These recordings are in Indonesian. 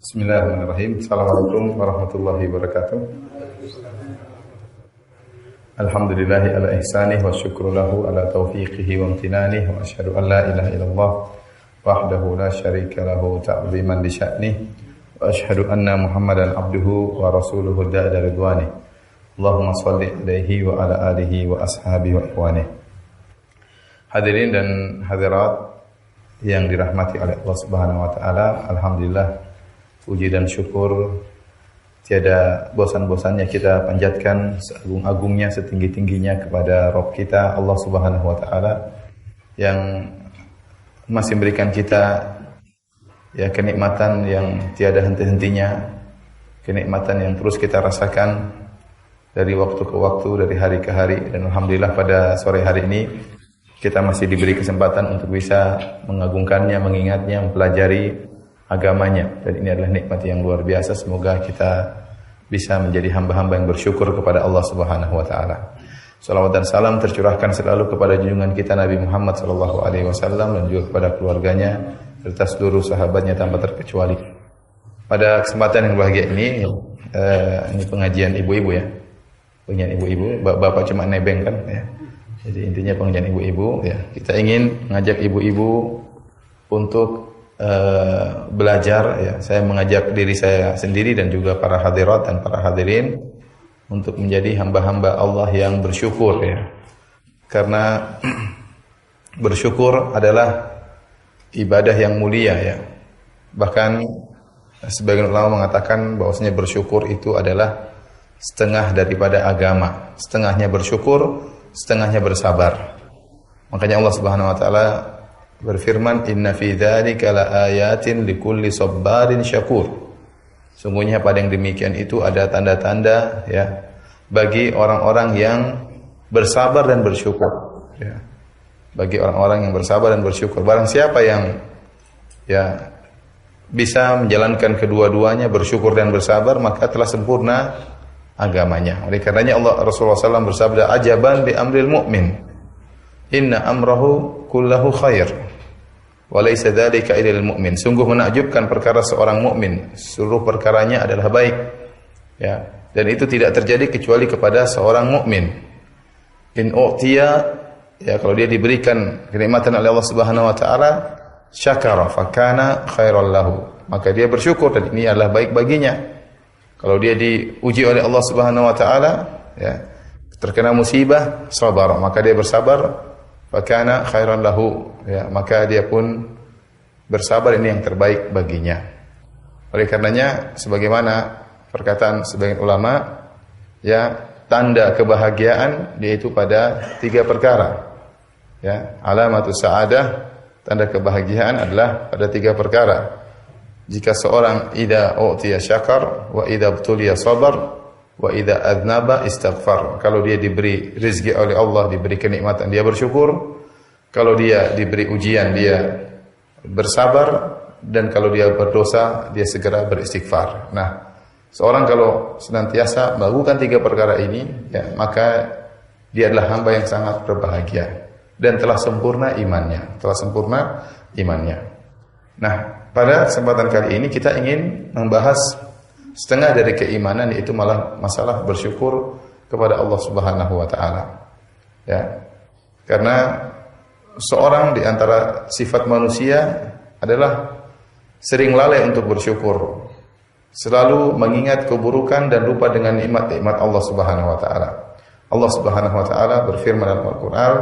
Bismillahirrahmanirrahim. Assalamualaikum warahmatullahi wabarakatuh. Alhamdulillahi ala ihsanih wa syukru lahu ala taufiqihi wa amtinanih wa asyhadu an la ilaha illallah wahdahu la syarika lahu ta'ziman li sya'nih wa asyhadu anna Muhammadan abduhu wa rasuluhu da'ila ridwanih. Allahumma shalli alaihi wa ala alihi wa ashabihi wa ikhwanih. Hadirin dan hadirat yang dirahmati oleh Allah Subhanahu wa taala, alhamdulillah puji dan syukur tiada bosan-bosannya kita panjatkan, seagung-agungnya, setinggi-tingginya kepada Rabb kita Allah Subhanahu wa taala yang masih memberikan kita kenikmatan yang tiada henti-hentinya, kenikmatan yang terus kita rasakan dari waktu ke waktu, dari hari ke hari, dan alhamdulillah pada sore hari ini kita masih diberi kesempatan untuk bisa mengagungkannya, mengingatnya, mempelajari agamanya, dan ini adalah nikmat yang luar biasa. Semoga kita bisa menjadi hamba-hamba yang bersyukur kepada Allah Subhanahu wa taala. Salawat dan salam tercurahkan selalu kepada junjungan kita Nabi Muhammad sallallahu alaihi wasallam dan juga kepada keluarganya serta seluruh sahabatnya tanpa terkecuali. Pada kesempatan yang bahagia ini pengajian ibu-ibu ya. Pengajian ibu-ibu, bapak cuma nebeng kan ya. Jadi intinya pengajian ibu-ibu ya. Kita ingin mengajak ibu-ibu untuk belajar ya. Saya mengajak diri saya sendiri dan juga para hadirat dan para hadirin untuk menjadi hamba-hamba Allah yang bersyukur ya. Karena bersyukur adalah ibadah yang mulia ya. Bahkan sebagian ulama mengatakan bahwasanya bersyukur itu adalah setengah daripada agama. Setengahnya bersyukur, setengahnya bersabar. Makanya Allah Subhanahu wa taala berfirman, inna fi dzalika laayatin likulli sabbarin syakur. Sungguhnya pada yang demikian itu ada tanda-tanda ya bagi orang-orang yang bersabar dan bersyukur ya. Bagi orang-orang yang bersabar dan bersyukur. Barang siapa yang ya bisa menjalankan kedua-duanya, bersyukur dan bersabar, maka telah sempurna agamanya. Oleh karenanya Rasulullah SAW bersabda, ajaban bi amril mu'min, inna amrahu kullahu khair wa laysa dzalika illal mu'min. Sungguh menakjubkan perkara seorang mukmin, seluruh perkaranya adalah baik ya, dan itu tidak terjadi kecuali kepada seorang mukmin. In u'tiya ya, kalau dia diberikan kenikmatan oleh Allah Subhanahu wa taala, syakara fa kana khairal lahu, maka dia bersyukur dan ini adalah baik baginya. Kalau dia diuji oleh Allah Subhanahu wa taala ya, terkena musibah, sabar, maka dia bersabar, fakana khairan lahu ya, maka dia pun bersabar, ini yang terbaik baginya. Oleh karenanya sebagaimana perkataan sebagian ulama ya, tanda kebahagiaan yaitu pada 3 perkara ya. Alamatus sa'adah, tanda kebahagiaan adalah pada 3 perkara. Jika seorang idza u'tiya syakar wa idza btuliya sabar wa idza adnaba istighfar. Kalau dia diberi rezeki oleh Allah, diberi kenikmatan, dia bersyukur. Kalau dia diberi ujian, dia bersabar, dan kalau dia berdosa, dia segera beristighfar. Nah, seorang kalau senantiasa melakukan 3 perkara ini, ya, maka dia adalah hamba yang sangat berbahagia dan telah sempurna imannya, Nah, pada kesempatan kali ini kita ingin membahas setengah dari keimanan, yaitu malah masalah bersyukur kepada Allah Subhanahu wa taala. Ya. Karena seorang di antara sifat manusia adalah sering lalai untuk bersyukur. Selalu mengingat keburukan dan lupa dengan nikmat-nikmat Allah Subhanahu wa taala. Allah Subhanahu wa taala berfirman dalam Al-Qur'an,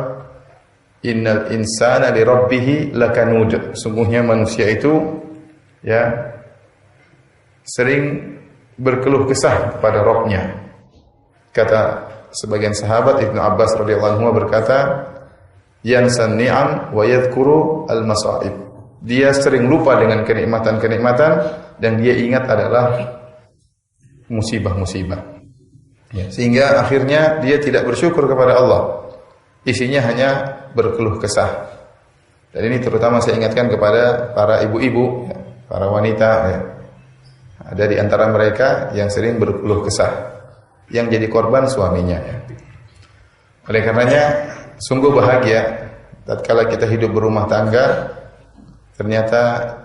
innal insana li rabbih lakanud. Sungguhnya manusia itu ya sering berkeluh kesah kepada Rabb-nya. Kata sebagian sahabat, Ibnu Abbas radhiyallahu anhu berkata, yansan ni'am wa yadhkuru al-masa'ib. Dia sering lupa dengan kenikmatan-kenikmatan dan dia ingat adalah musibah-musibah. Ya, sehingga akhirnya dia tidak bersyukur kepada Allah. Isinya hanya berkeluh kesah. Dan ini terutama saya ingatkan kepada para ibu-ibu, ya, para wanita ya. Ada di antara mereka yang sering berkeluh kesah, yang jadi korban suaminya ya. Oleh karenanya sungguh bahagia tatkala kita hidup berumah tangga ternyata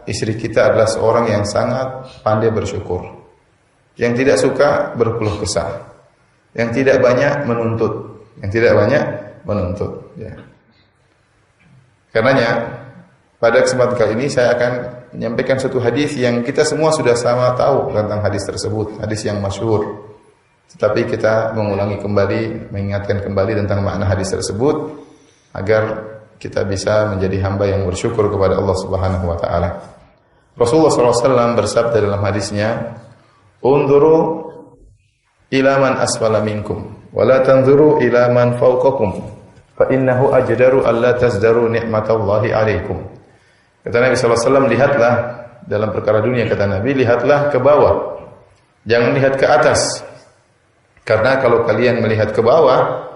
istri kita adalah seorang yang sangat pandai bersyukur, yang tidak suka berkeluh kesah, yang tidak banyak menuntut, ya. Karenanya pada kesempatan kali ini saya akan menyampaikan satu hadis yang kita semua sudah sama tahu tentang hadis tersebut, hadis yang masyhur. Tetapi kita mengulangi kembali, mengingatkan kembali tentang makna hadis tersebut agar kita bisa menjadi hamba yang bersyukur kepada Allah Subhanahu wa taala. Rasulullah SAW bersabda dalam hadisnya, "Unzuru ila man asfala minkum wa la tanzuru ila man fawqakum fa innahu ajdaru alla tazdaru ni'matallahi 'alaikum." Kata Nabi SAW, lihatlah dalam perkara dunia, kata Nabi, lihatlah ke bawah, jangan lihat ke atas. Karena kalau kalian melihat ke bawah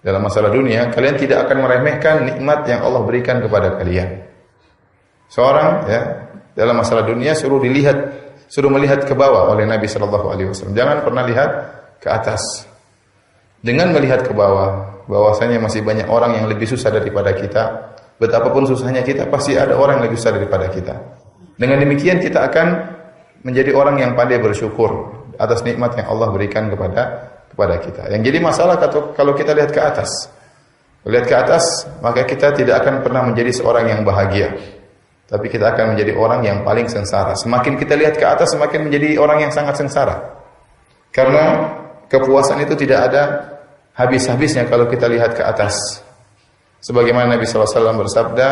dalam masalah dunia, kalian tidak akan meremehkan nikmat yang Allah berikan kepada kalian. Seorang ya dalam masalah dunia suruh melihat ke bawah oleh Nabi SAW. Jangan pernah lihat ke atas. Dengan melihat ke bawah, bahwasanya masih banyak orang yang lebih susah daripada kita. Betapapun susahnya kita, pasti ada orang yang lebih susah daripada kita. Dengan demikian kita akan menjadi orang yang pandai bersyukur atas nikmat yang Allah berikan kepada kita. Yang jadi masalah kalau kita lihat ke atas. Lihat ke atas, maka kita tidak akan pernah menjadi seorang yang bahagia. Tapi kita akan menjadi orang yang paling sengsara. Semakin kita lihat ke atas, semakin menjadi orang yang sangat sengsara. Karena kepuasan itu tidak ada habis-habisnya kalau kita lihat ke atas. Sebagaimana Nabi SAW bersabda,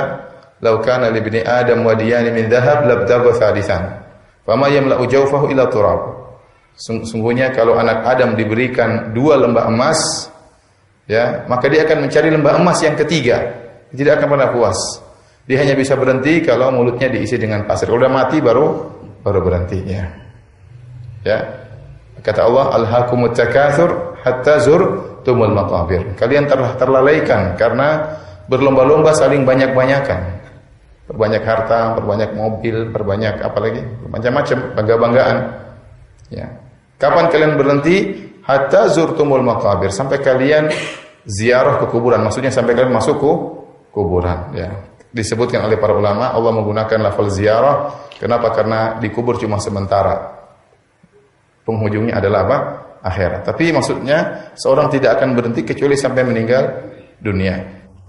"Lau kana li ibni Adam wadiyani min dhahab labtagha thalithan, fama yamla'u jawfahu illa turab." Sungguhnya kalau anak Adam diberikan 2 lembah emas, ya, maka dia akan mencari lembah emas yang ketiga. Dia tidak akan pernah puas. Dia hanya bisa berhenti kalau mulutnya diisi dengan pasir. Kalau sudah mati baru berhenti, ya. Ya. Kata Allah, "Alhaakumut takatsur hatta zurtumul maqabir." Kalian telah terlalaikan karena berlomba-lomba saling banyak-banyakan. Perbanyak harta, perbanyak mobil, perbanyak apalagi? Macam-macam, bangga-banggaan. Ya. Kapan kalian berhenti? Hatta zurtumul maqabir, sampai kalian ziarah ke kuburan. Maksudnya sampai kalian masuk ke kuburan, ya. Disebutkan oleh para ulama, Allah menggunakan lafaz ziarah. Kenapa? Karena dikubur cuma sementara. Penghujungnya adalah apa? Akhirat. Tapi maksudnya seorang tidak akan berhenti kecuali sampai meninggal dunia.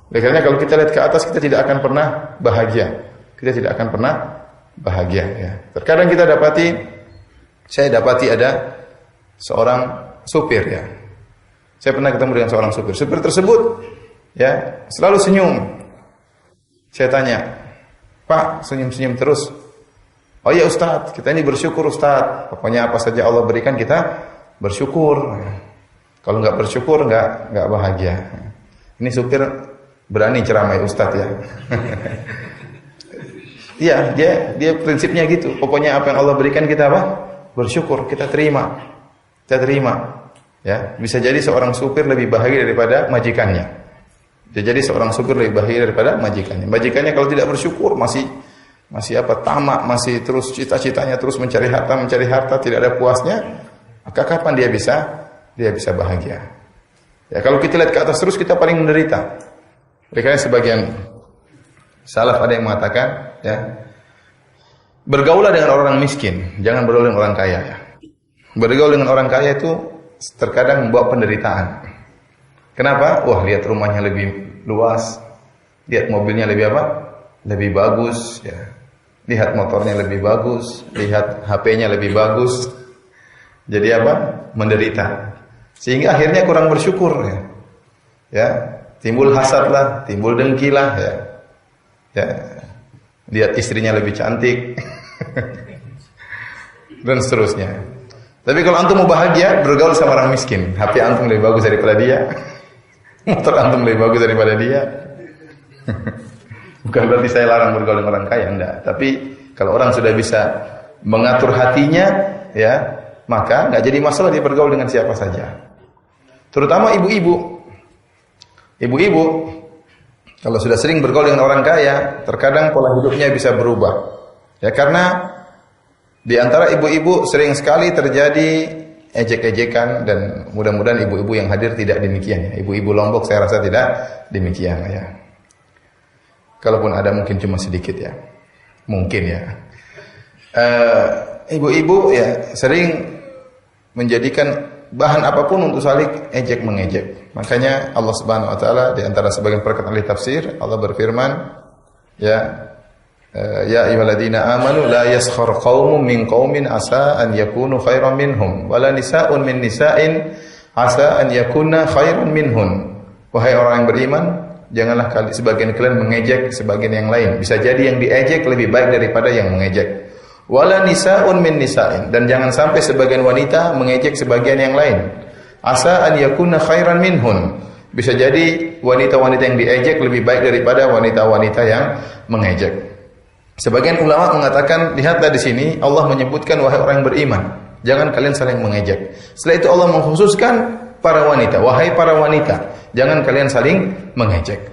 Karena kalau kita lihat ke atas, kita tidak akan pernah bahagia. Kita tidak akan pernah bahagia, ya. Terkadang saya dapati ada seorang supir, ya. Saya pernah ketemu dengan seorang supir. Supir tersebut, ya, selalu senyum. Saya tanya, "Pak, senyum-senyum terus?" "Oh ya Ustaz, kita ini bersyukur Ustaz. Pokoknya apa saja Allah berikan kita bersyukur. Kalau nggak bersyukur nggak bahagia." Ini supir berani ceramah Ustaz, ya. Iya, dia prinsipnya gitu. Pokoknya apa yang Allah berikan kita apa? Bersyukur, kita terima. Ya, bisa jadi seorang supir lebih bahagia daripada majikannya. Bisa jadi seorang supir lebih bahagia daripada majikannya. Majikannya kalau tidak bersyukur masih tamak, masih terus cita-citanya terus mencari harta, tidak ada puasnya, maka kapan dia bisa bahagia? Ya, kalau kita lihat ke atas terus kita paling menderita. Karena sebagian salaf ada yang mengatakan, ya, bergaulah dengan orang miskin, jangan bergaul dengan orang kaya, ya. Bergaul dengan orang kaya itu terkadang membawa penderitaan. Kenapa? Wah, lihat rumahnya lebih luas, lihat mobilnya lebih apa? Lebih bagus, ya. Lihat motornya lebih bagus, lihat HP-nya lebih bagus. Jadi apa? Menderita. Sehingga akhirnya kurang bersyukur, ya. Ya, timbul hasad lah, timbul dengki lah, ya. Ya. Lihat istrinya lebih cantik. Dan seterusnya. Tapi kalau antum mau bahagia, bergaul sama orang miskin. HP antum lebih bagus daripada dia. Motor antum lebih bagus daripada dia. Bukan berarti saya larang bergaul dengan orang kaya, enggak. Tapi kalau orang sudah bisa mengatur hatinya, ya, maka enggak jadi masalah dia bergaul dengan siapa saja. Terutama ibu-ibu. Ibu-ibu kalau sudah sering bergaul dengan orang kaya, terkadang pola hidupnya bisa berubah. Ya, karena di antara ibu-ibu sering sekali terjadi ejek-ejekan, dan mudah-mudahan ibu-ibu yang hadir tidak demikian, ya. Ibu-ibu Lombok saya rasa tidak demikian, ya. Kalaupun ada mungkin cuma sedikit, ya. mungkin ya. Ibu-ibu ya sering menjadikan bahan apapun untuk saling ejek mengejek. Makanya Allah Subhanahu wa taala di antara sebagian perkataan ahli tafsir, Allah berfirman, ya ayyuhalladzina amanu la yaskhar qaumun min qaumin asa an yakunu khairan minhum wala nisaa'un min nisa'in asa an yakunna khairan minhun. Wahai orang yang beriman, janganlah sebagian kalian mengejek sebagian yang lain. Bisa jadi yang diejek lebih baik daripada yang mengejek. Wala nisa'un min nisa'in, dan jangan sampai sebagian wanita mengejek sebagian yang lain. Asa an yakunna khairan minhun. Bisa jadi wanita-wanita yang diejek lebih baik daripada wanita-wanita yang mengejek. Sebagian ulama mengatakan, lihatlah di sini Allah menyebutkan wahai orang yang beriman, jangan kalian saling mengejek. Setelah itu Allah mengkhususkan para wanita, wahai para wanita, jangan kalian saling mengejek.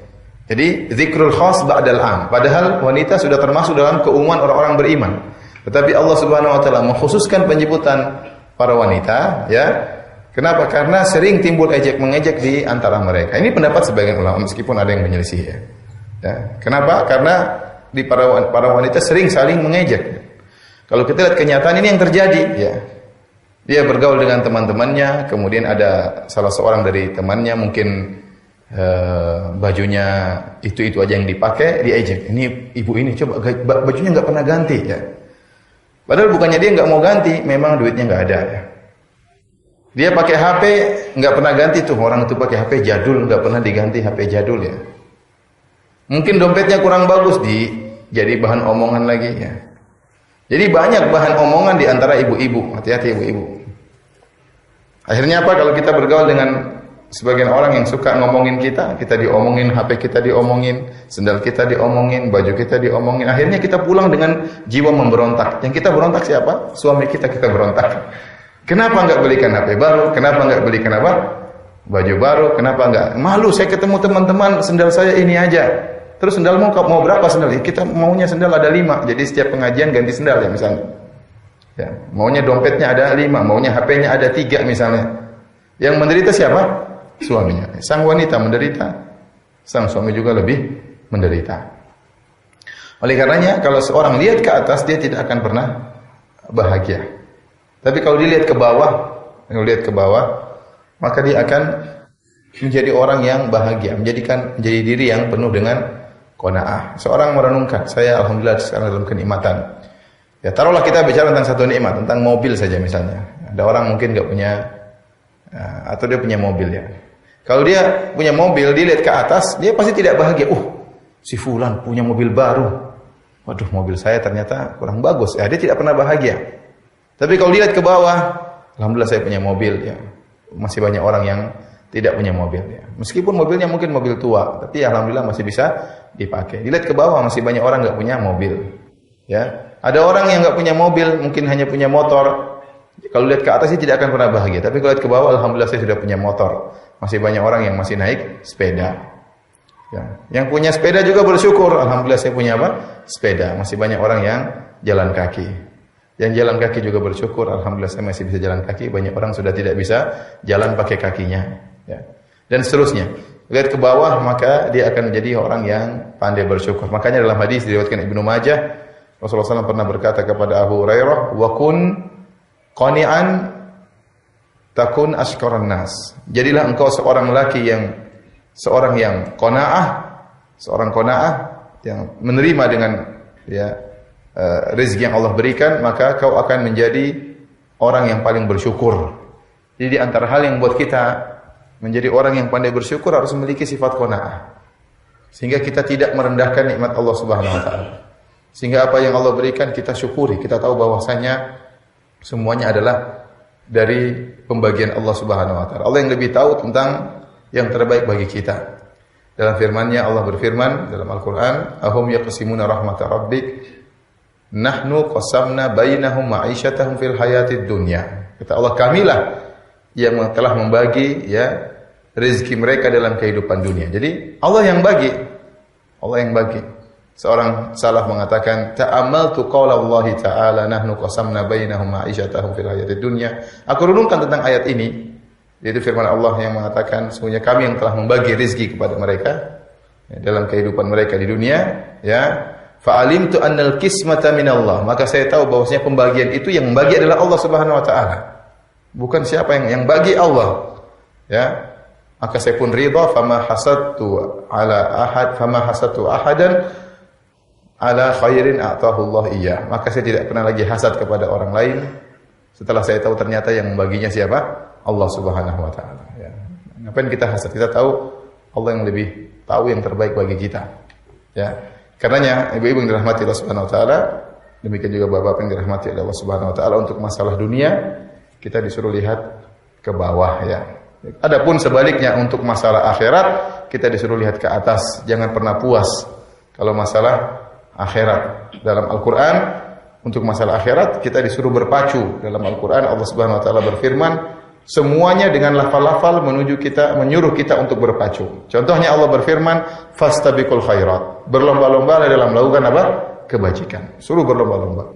Jadi zikrul khas ba'dal am. Padahal wanita sudah termasuk dalam keumuman orang-orang beriman. Tetapi Allah Subhanahu wa taala mengkhususkan penyebutan para wanita, ya. Kenapa? Karena sering timbul ejek mengejek di antara mereka. Ini pendapat sebagian ulama meskipun ada yang menyelisih ya. Ya. Kenapa? Karena di para wanita sering saling mengejek. Kalau kita lihat kenyataan ini yang terjadi, ya. Dia bergaul dengan teman-temannya, kemudian ada salah seorang dari temannya mungkin bajunya itu aja yang dipakai, diejek. Ini ibu ini coba bajunya nggak pernah ganti, ya. Padahal bukannya dia nggak mau ganti, memang duitnya nggak ada, ya. Dia pakai HP nggak pernah ganti tuh, orang itu pakai HP jadul nggak pernah diganti HP jadul, ya. Mungkin dompetnya kurang bagus, jadi bahan omongan lagi, ya. Jadi banyak bahan omongan di antara ibu-ibu. Hati-hati ibu-ibu. Akhirnya apa? Kalau kita bergaul dengan sebagian orang yang suka ngomongin kita diomongin, HP kita diomongin, sendal kita diomongin, baju kita diomongin. Akhirnya kita pulang dengan jiwa memberontak. Yang kita berontak siapa? Suami kita berontak. Kenapa enggak belikan HP baru? Kenapa enggak belikan apa? Baju baru? Kenapa enggak? Malu saya ketemu teman-teman, sendal saya ini aja. Terus sendal mau berapa sendal? Kita maunya sendal ada 5. Jadi setiap pengajian ganti sendal ya misalnya. Ya, maunya dompetnya ada 5, maunya HP-nya ada 3 misalnya. Yang menderita siapa? Suaminya. Sang wanita menderita, sang suami juga lebih menderita. Oleh karenanya kalau seorang lihat ke atas dia tidak akan pernah bahagia. Tapi kalau dilihat ke bawah, maka dia akan menjadi orang yang bahagia, menjadi diri yang penuh dengan qanaah. Seorang merenungkan, saya alhamdulillah sekarang dalam kenikmatan. Ya, taruhlah kita bicara tentang satu nikmat, tentang mobil saja misalnya. Ada orang mungkin enggak punya atau dia punya mobil ya. Kalau dia punya mobil, dilihat ke atas, dia pasti tidak bahagia. Si fulan punya mobil baru. Waduh, mobil saya ternyata kurang bagus. Ya, dia tidak pernah bahagia. Tapi kalau dilihat ke bawah, alhamdulillah saya punya mobil ya. Masih banyak orang yang tidak punya mobil ya. Meskipun mobilnya mungkin mobil tua, tapi alhamdulillah masih bisa dipakai. Dilihat ke bawah masih banyak orang enggak punya mobil. Ya. Ada orang yang enggak punya mobil, mungkin hanya punya motor. Kalau lihat ke atas sih tidak akan pernah bahagia. Tapi kalau lihat ke bawah, alhamdulillah saya sudah punya motor. Masih banyak orang yang masih naik sepeda. Ya. Yang punya sepeda juga bersyukur. Alhamdulillah saya punya apa? Sepeda. Masih banyak orang yang jalan kaki. Yang jalan kaki juga bersyukur. Alhamdulillah saya masih bisa jalan kaki. Banyak orang sudah tidak bisa jalan pakai kakinya. Ya. Dan seterusnya. Lihat ke bawah, maka dia akan menjadi orang yang pandai bersyukur. Makanya dalam hadis diriwayatkan Ibnu Majah, Rasulullah SAW pernah berkata kepada Abu Hurairah, "Wa kun qani'an takun asykaran nas." Jadilah engkau seorang yang qanaah, seorang qanaah yang menerima dengan rezeki yang Allah berikan, maka kau akan menjadi orang yang paling bersyukur. Jadi di antara hal yang buat kita menjadi orang yang pandai bersyukur harus memiliki sifat qanaah. Sehingga kita tidak merendahkan nikmat Allah Subhanahu wa taala. Sehingga apa yang Allah berikan kita syukuri, kita tahu bahwasanya semuanya adalah dari pembagian Allah Subhanahu wa taala. Allah yang lebih tahu tentang yang terbaik bagi kita. Dalam firman-Nya Allah berfirman dalam Al-Qur'an, "Ahum yaqsimuna rahmata rabbik, nahnu qasamna bainahum ma'isyatahum fil hayatid dunya." Kata Allah, kamilah yang telah membagi rezeki mereka dalam kehidupan dunia. Jadi Allah yang bagi. Allah yang bagi. Seorang salaf mengatakan, "Ta'ammaltu qaula Allah Ta'ala nahnu qasamna bainahum ma'isyatahum fil hayatid dunya." Aku renungkan tentang ayat ini, yaitu firman Allah yang mengatakan, sesungguhnya kami yang telah membagi rezeki kepada mereka dalam kehidupan mereka di dunia, Fa'alimtu annal qismata minallah. Maka saya tahu bahwasanya pembagian itu yang membagi adalah Allah Subhanahu wa taala. Bukan siapa yang bagi Allah. Ya. Maka saya pun ridha fama hasadtu ahadan ala khairin a'tahu Allah iya. Maka saya tidak pernah lagi hasad kepada orang lain setelah saya tahu ternyata yang membaginya siapa? Allah Subhanahu wa taala. Ya. Ngapain kita hasad? Kita tahu Allah yang lebih tahu yang terbaik bagi kita. Ya. Karenanya ibu-ibu yang dirahmati Allah Subhanahu wa taala, demikian juga bapak-bapak yang dirahmati Allah Subhanahu wa taala, untuk masalah dunia kita disuruh lihat ke bawah ya. Adapun sebaliknya untuk masalah akhirat kita disuruh lihat ke atas, jangan pernah puas. Kalau masalah akhirat dalam Al-Qur'an, untuk masalah akhirat kita disuruh berpacu. Dalam Al-Qur'an Allah Subhanahu wa taala berfirman, semuanya dengan lafal-lafal menyuruh kita untuk berpacu. Contohnya Allah berfirman, fastabiqul khairat. Berlomba-lomba dalam melakukan apa? Kebajikan. Suruh berlomba-lomba.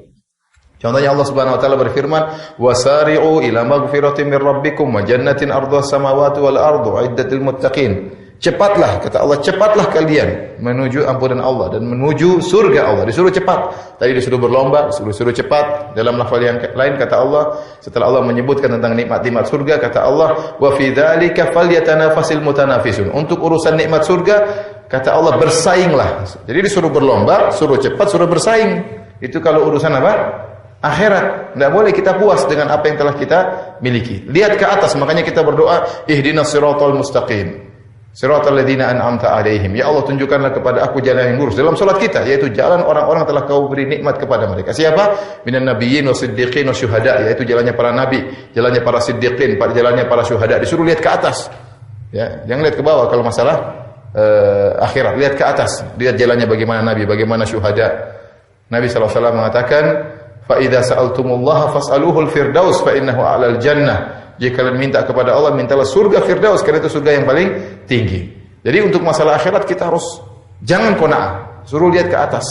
Contohnya Allah Subhanahu wa taala berfirman, wasari'u ila maghfiratin min rabbikum wa jannatin ardhuha samawati wal ardu 'iddatil muttaqin. Cepatlah, kata Allah, cepatlah kalian menuju ampunan Allah dan menuju surga Allah. Disuruh cepat. Tadi disuruh berlomba, disuruh cepat. Dalam lafal yang lain kata Allah, setelah Allah menyebutkan tentang nikmat-nikmat surga, kata Allah, wa fi dzalika falyatanafasil mutanafisun. Untuk urusan nikmat surga, kata Allah, bersainglah. Jadi disuruh berlomba, suruh cepat, suruh bersaing. Itu kalau urusan apa? Akhirat. Tidak boleh kita puas dengan apa yang telah kita miliki. Lihat ke atas, makanya kita berdoa, ihdinas siratal mustaqim. Siratal ladzina an'amta 'alaihim. Ya Allah, tunjukkanlah kepada aku jalan yang lurus dalam salat kita, yaitu jalan orang-orang telah Kau beri nikmat kepada mereka. Siapa? Minan nabiyyin wasiddiqin wasyuhada, yaitu jalannya para nabi, jalannya para siddiqin, jalannya para syuhada. Disuruh lihat ke atas. Ya, jangan lihat ke bawah kalau masalah akhirat. Lihat ke atas, lihat jalannya bagaimana nabi, bagaimana syuhada. Nabi sallallahu alaihi wasallam mengatakan, fa idza sa'altumullaha fas'aluhul firdaus fa innahu 'alal jannah. Jika kalian minta kepada Allah, mintalah surga Firdaus, karena itu surga yang paling tinggi. Jadi untuk masalah akhirat kita harus jangan qanaah, suruh lihat ke atas.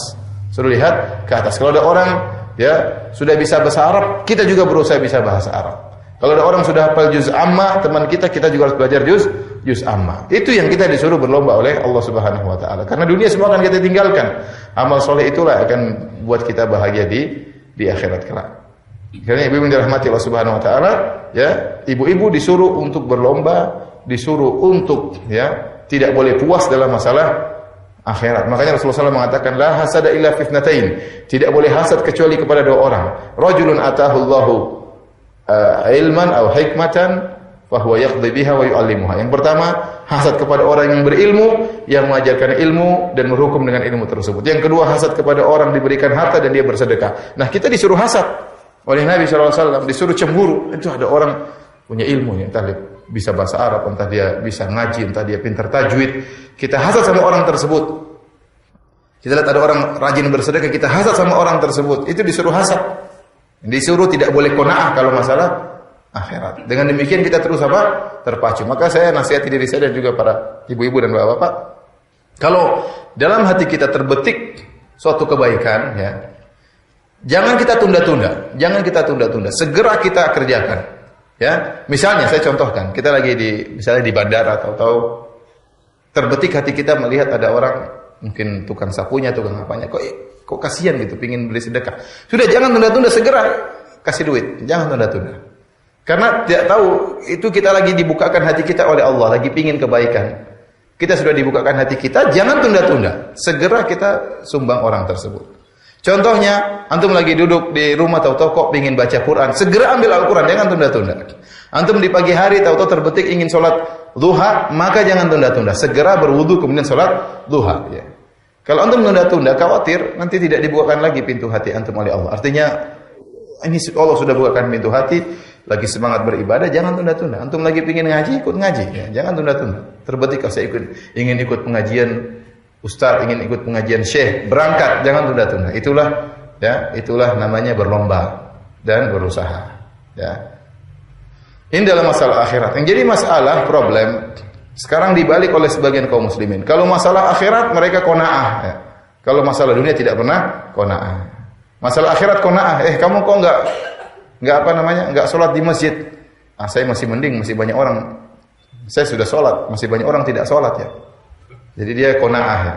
Suruh lihat ke atas. Kalau ada orang ya sudah bisa bahasa Arab, kita juga berusaha bisa bahasa Arab. Kalau ada orang sudah hafal juz amma, teman kita juga harus belajar juz amma. Itu yang kita disuruh berlomba oleh Allah Subhanahu wa taala. Karena dunia semua akan kita tinggalkan. Amal soleh itulah akan buat kita bahagia di akhirat kelak. Karena ibu-ibu yang dirahmati Allah Subhanahu wa taala, ya, ibu-ibu disuruh untuk berlomba, disuruh untuk ya tidak boleh puas dalam masalah akhirat. Makanya Rasulullah SAW mengatakan la hasada illa fitnatain. Tidak boleh hasad kecuali kepada dua orang. Rajulun atahu Allahu ilman aw hikmatan fa huwa yaqdi biha wa yu'allimuha. Yang pertama, hasad kepada orang yang berilmu, yang mengajarkan ilmu dan berhukum dengan ilmu tersebut. Yang kedua, hasad kepada orang diberikan harta dan dia bersedekah. Nah, kita disuruh hasad oleh Nabi SAW, disuruh cemburu. Itu ada orang punya ilmu, entah dia bisa bahasa Arab, entah dia bisa ngaji, entah dia pintar tajwid. Kita hasad sama orang tersebut. Kita lihat ada orang rajin bersedekah, kita hasad sama orang tersebut. Itu disuruh hasad. Disuruh tidak boleh qanaah kalau masalah akhirat. Dengan demikian kita terus apa? Terpacu. Maka saya nasihati diri saya dan juga para ibu-ibu dan bapak-bapak, kalau dalam hati kita terbetik suatu kebaikan, ya, jangan kita tunda-tunda, segera kita kerjakan. Ya, misalnya saya contohkan, kita lagi misalnya di bandara atau terbetik hati kita melihat ada orang mungkin tukang sapunya, tukang apanya, kok kasihan gitu, pingin beli sedekah. Sudah, jangan tunda-tunda, segera kasih duit, jangan tunda-tunda. Karena tidak tahu itu kita lagi dibukakan hati kita oleh Allah, lagi pingin kebaikan. Kita sudah dibukakan hati kita, jangan tunda-tunda, segera kita sumbang orang tersebut. Contohnya, antum lagi duduk di rumah tahu-tahu kok ingin baca Quran, segera ambil Al-Quran, jangan tunda-tunda. Antum di pagi hari tahu-tahu terbetik ingin sholat duha, maka jangan tunda-tunda, segera berwudu kemudian sholat duha. Ya. Kalau antum tunda-tunda, khawatir nanti tidak dibukakan lagi pintu hati antum oleh Allah. Artinya, ini Allah sudah bukakan pintu hati, lagi semangat beribadah, jangan tunda-tunda. Antum lagi ingin ngaji, ikut ngaji, ya. Jangan tunda-tunda. Terbetik kalau saya ingin ikut pengajian Ustaz, ingin ikut pengajian Syekh, berangkat, jangan tunda-tunda. Itulah namanya berlomba dan berusaha. Ya. Ini dalam masalah akhirat. Yang jadi masalah, problem sekarang dibalik oleh sebagian kaum muslimin. Kalau masalah akhirat mereka qanaah. Ya. Kalau masalah dunia tidak pernah qanaah. Masalah akhirat qanaah. Kamu kok enggak sholat di masjid? Saya masih mending, masih banyak orang. Saya sudah sholat, masih banyak orang tidak sholat ya. Jadi dia qanaah ya.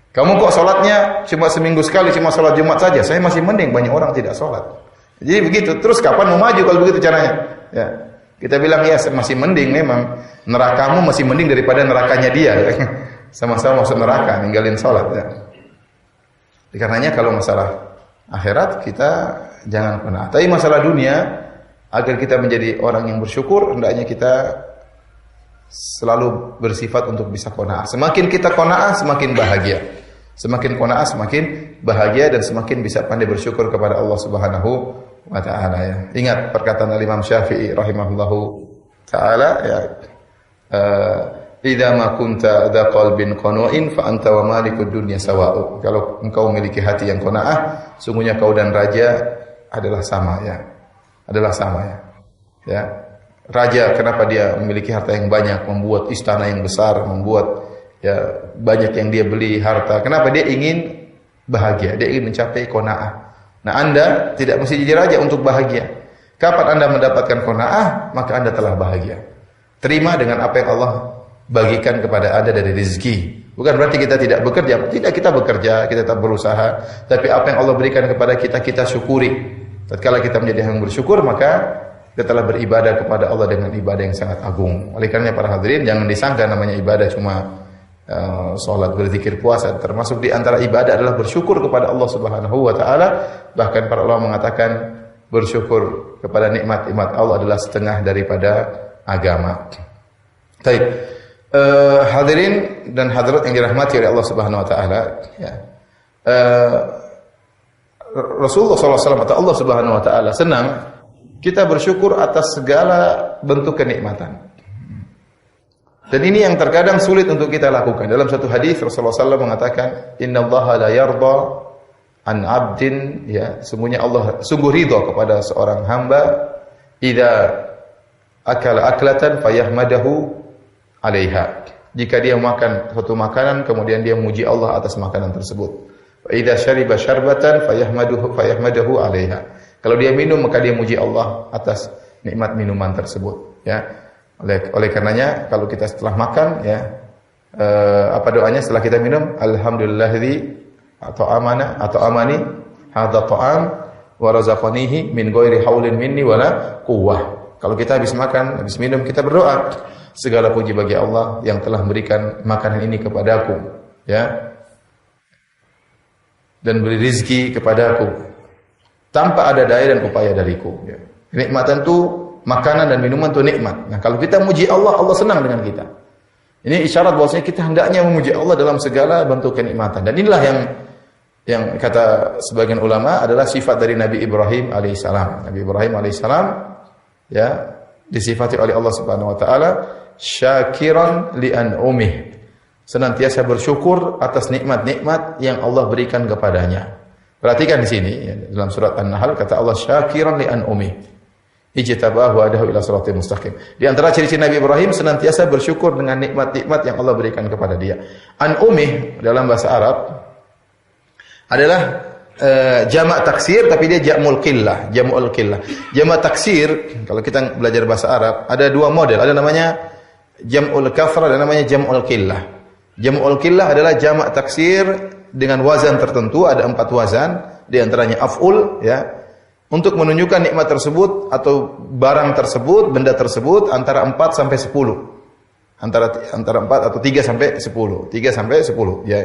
Kamu kok sholatnya cuma seminggu sekali, cuma sholat Jumat saja. Saya masih mending, banyak orang tidak sholat. Jadi begitu. Terus kapan mau maju kalau begitu caranya? Ya. Kita bilang ya masih mending memang. Nerakamu masih mending daripada nerakanya dia. Sama-sama masuk neraka, ninggalin sholat. Ya. Karenanya kalau masalah akhirat kita jangan pernah. Tapi masalah dunia, agar kita menjadi orang yang bersyukur, hendaknya kita selalu bersifat untuk bisa qanaah. Semakin kita qanaah, semakin bahagia. Semakin qanaah, semakin bahagia dan semakin bisa pandai bersyukur kepada Allah Subhanahu wa taala ya. Ingat perkataan Imam Syafi'i rahimahullahu taala ya. Idza ma kunta dza qalbin qanu'in fa anta wa malikud dunya sawa'u. Kalau engkau memiliki hati yang qanaah, sungguhnya kau dan raja adalah sama ya. Adalah sama ya. Ya. Raja kenapa dia memiliki harta yang banyak, membuat istana yang besar, membuat ya banyak yang dia beli harta. Kenapa? Dia ingin bahagia, dia ingin mencapai qanaah. Nah, Anda tidak mesti jadi raja untuk bahagia. Kapan Anda mendapatkan qanaah, maka Anda telah bahagia. Terima dengan apa yang Allah bagikan kepada Anda dari rezeki. Bukan berarti kita tidak bekerja, tidak, kita bekerja, kita tetap berusaha, tapi apa yang Allah berikan kepada kita, kita syukuri. Tatkala kita menjadi yang bersyukur, maka kita telah beribadah kepada Allah dengan ibadah yang sangat agung. Oleh karena para hadirin, jangan disangka namanya ibadah cuma salat, berzikir, puasa. Termasuk di antara ibadah adalah bersyukur kepada Allah Subhanahu wa taala. Bahkan para ulama mengatakan bersyukur kepada nikmat-nikmat Allah adalah setengah daripada agama. Baik. Hadirin dan hadirat yang dirahmati oleh Allah Subhanahu wa taala, ya. Rasulullah SAW atau Allah Subhanahu wa taala senang kita bersyukur atas segala bentuk kenikmatan. Dan ini yang terkadang sulit untuk kita lakukan. Dalam satu hadis Rasulullah SAW mengatakan, "Innallaha la yarda an 'abdin," ya, sungguhnya Allah sungguh ridha kepada seorang hamba idza akala aklatan fayahmadahu 'alaiha. Jika dia makan suatu makanan kemudian dia memuji Allah atas makanan tersebut. Wa idza syariba syarbatan fayahmadahu 'alaiha. Kalau dia minum maka dia muji Allah atas nikmat minuman tersebut ya. Oleh karenanya kalau kita setelah makan ya apa doanya setelah kita minum? Alhamdulillahilladzi amani hadza ta'am wa razaqanihi min ghairi haulin minni wala quwwah. Kalau kita habis makan, habis minum kita berdoa, segala puji bagi Allah yang telah memberikan makanan ini kepadaku ya. Dan beri rezeki kepadaku tanpa ada daya dan upaya dariku. Ya. Kenikmatan itu makanan dan minuman itu nikmat. Nah, kalau kita muji Allah, Allah senang dengan kita. Ini isyarat bahwasanya kita hendaknya memuji Allah dalam segala bentuk kenikmatan. Dan inilah yang kata sebagian ulama adalah sifat dari Nabi Ibrahim alaihissalam. Nabi Ibrahim alaihissalam ya disifati oleh Allah Subhanahu wa taala syakiran li an'umih. Senantiasa bersyukur atas nikmat-nikmat yang Allah berikan kepadanya. Perhatikan di sini ya, dalam surat An-Nahl kata Allah syakiran li an'umi ijtabahu wa adahu ila siratal mustaqim. Di antara ciri-ciri Nabi Ibrahim senantiasa bersyukur dengan nikmat-nikmat yang Allah berikan kepada dia. An'umi dalam bahasa Arab adalah jamak taksir tapi dia jam'ul qillah, jam'ul qillah. Jamak taksir kalau kita belajar bahasa Arab ada dua model, ada namanya jam'ul kafrah dan namanya jam'ul qillah. Jam'ul qillah adalah jamak taksir dengan wazan tertentu, ada 4 wazan, di antaranya af'ul ya, untuk menunjukkan nikmat tersebut atau barang tersebut, benda tersebut antara 4 sampai 10. Antara 4 atau 3 sampai 10. 3 sampai 10 ya.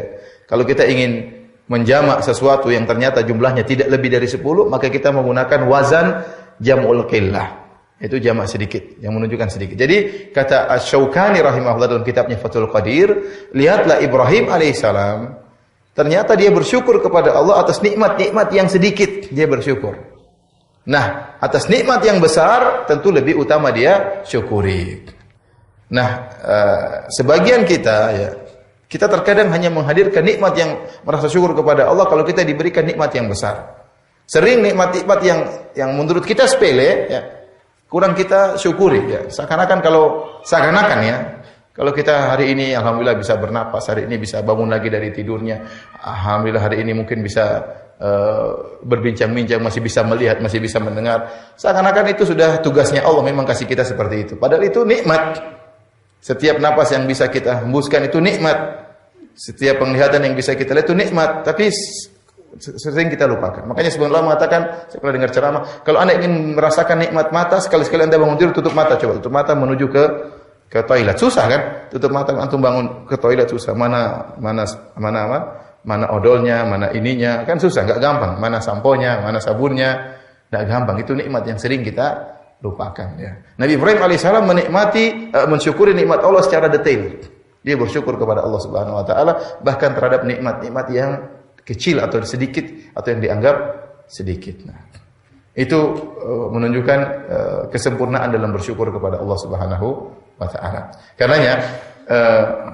Kalau kita ingin menjamak sesuatu yang ternyata jumlahnya tidak lebih dari 10, maka kita menggunakan wazan jam'ul qillah. Itu jamak sedikit, yang menunjukkan sedikit. Jadi kata Asy-Syaukani rahimahullah dalam kitabnya Fathul Qadir, lihatlah Ibrahim alaihissalam ternyata dia bersyukur kepada Allah atas nikmat-nikmat yang sedikit, dia bersyukur. Nah, atas nikmat yang besar tentu lebih utama dia syukuri. Nah, sebagian kita ya, kita terkadang hanya menghadirkan nikmat yang merasa syukur kepada Allah kalau kita diberikan nikmat yang besar. Sering nikmat-nikmat yang menurut kita sepele ya, kurang kita syukuri ya. Seakan-akan kalau kita hari ini alhamdulillah bisa bernapas, hari ini bisa bangun lagi dari tidurnya, alhamdulillah hari ini mungkin bisa berbincang-bincang, masih bisa melihat, masih bisa mendengar, seakan-akan itu sudah tugasnya Allah memang kasih kita seperti itu. Padahal itu nikmat. Setiap napas yang bisa kita hembuskan itu nikmat. Setiap penglihatan yang bisa kita lihat itu nikmat, tapi sering kita lupakan. Makanya sebenarnya mengatakan, saya pernah dengar ceramah, kalau Anda ingin merasakan nikmat mata, sekali-sekali Anda bangun tidur tutup mata, coba tutup mata menuju ke toilet. Susah kan? Tutup mata antum bangun ke toilet susah. Mana odolnya, mana ininya, kan susah, enggak gampang. Mana samponya, mana sabunnya, enggak gampang. Itu nikmat yang sering kita lupakan ya. Nabi Ibrahim alaihissalam mensyukuri nikmat Allah secara detail. Dia bersyukur kepada Allah Subhanahu wa taala bahkan terhadap nikmat-nikmat yang kecil atau sedikit atau yang dianggap sedikit. Nah, itu menunjukkan kesempurnaan dalam bersyukur kepada Allah Subhanahu wa taala. Karenanya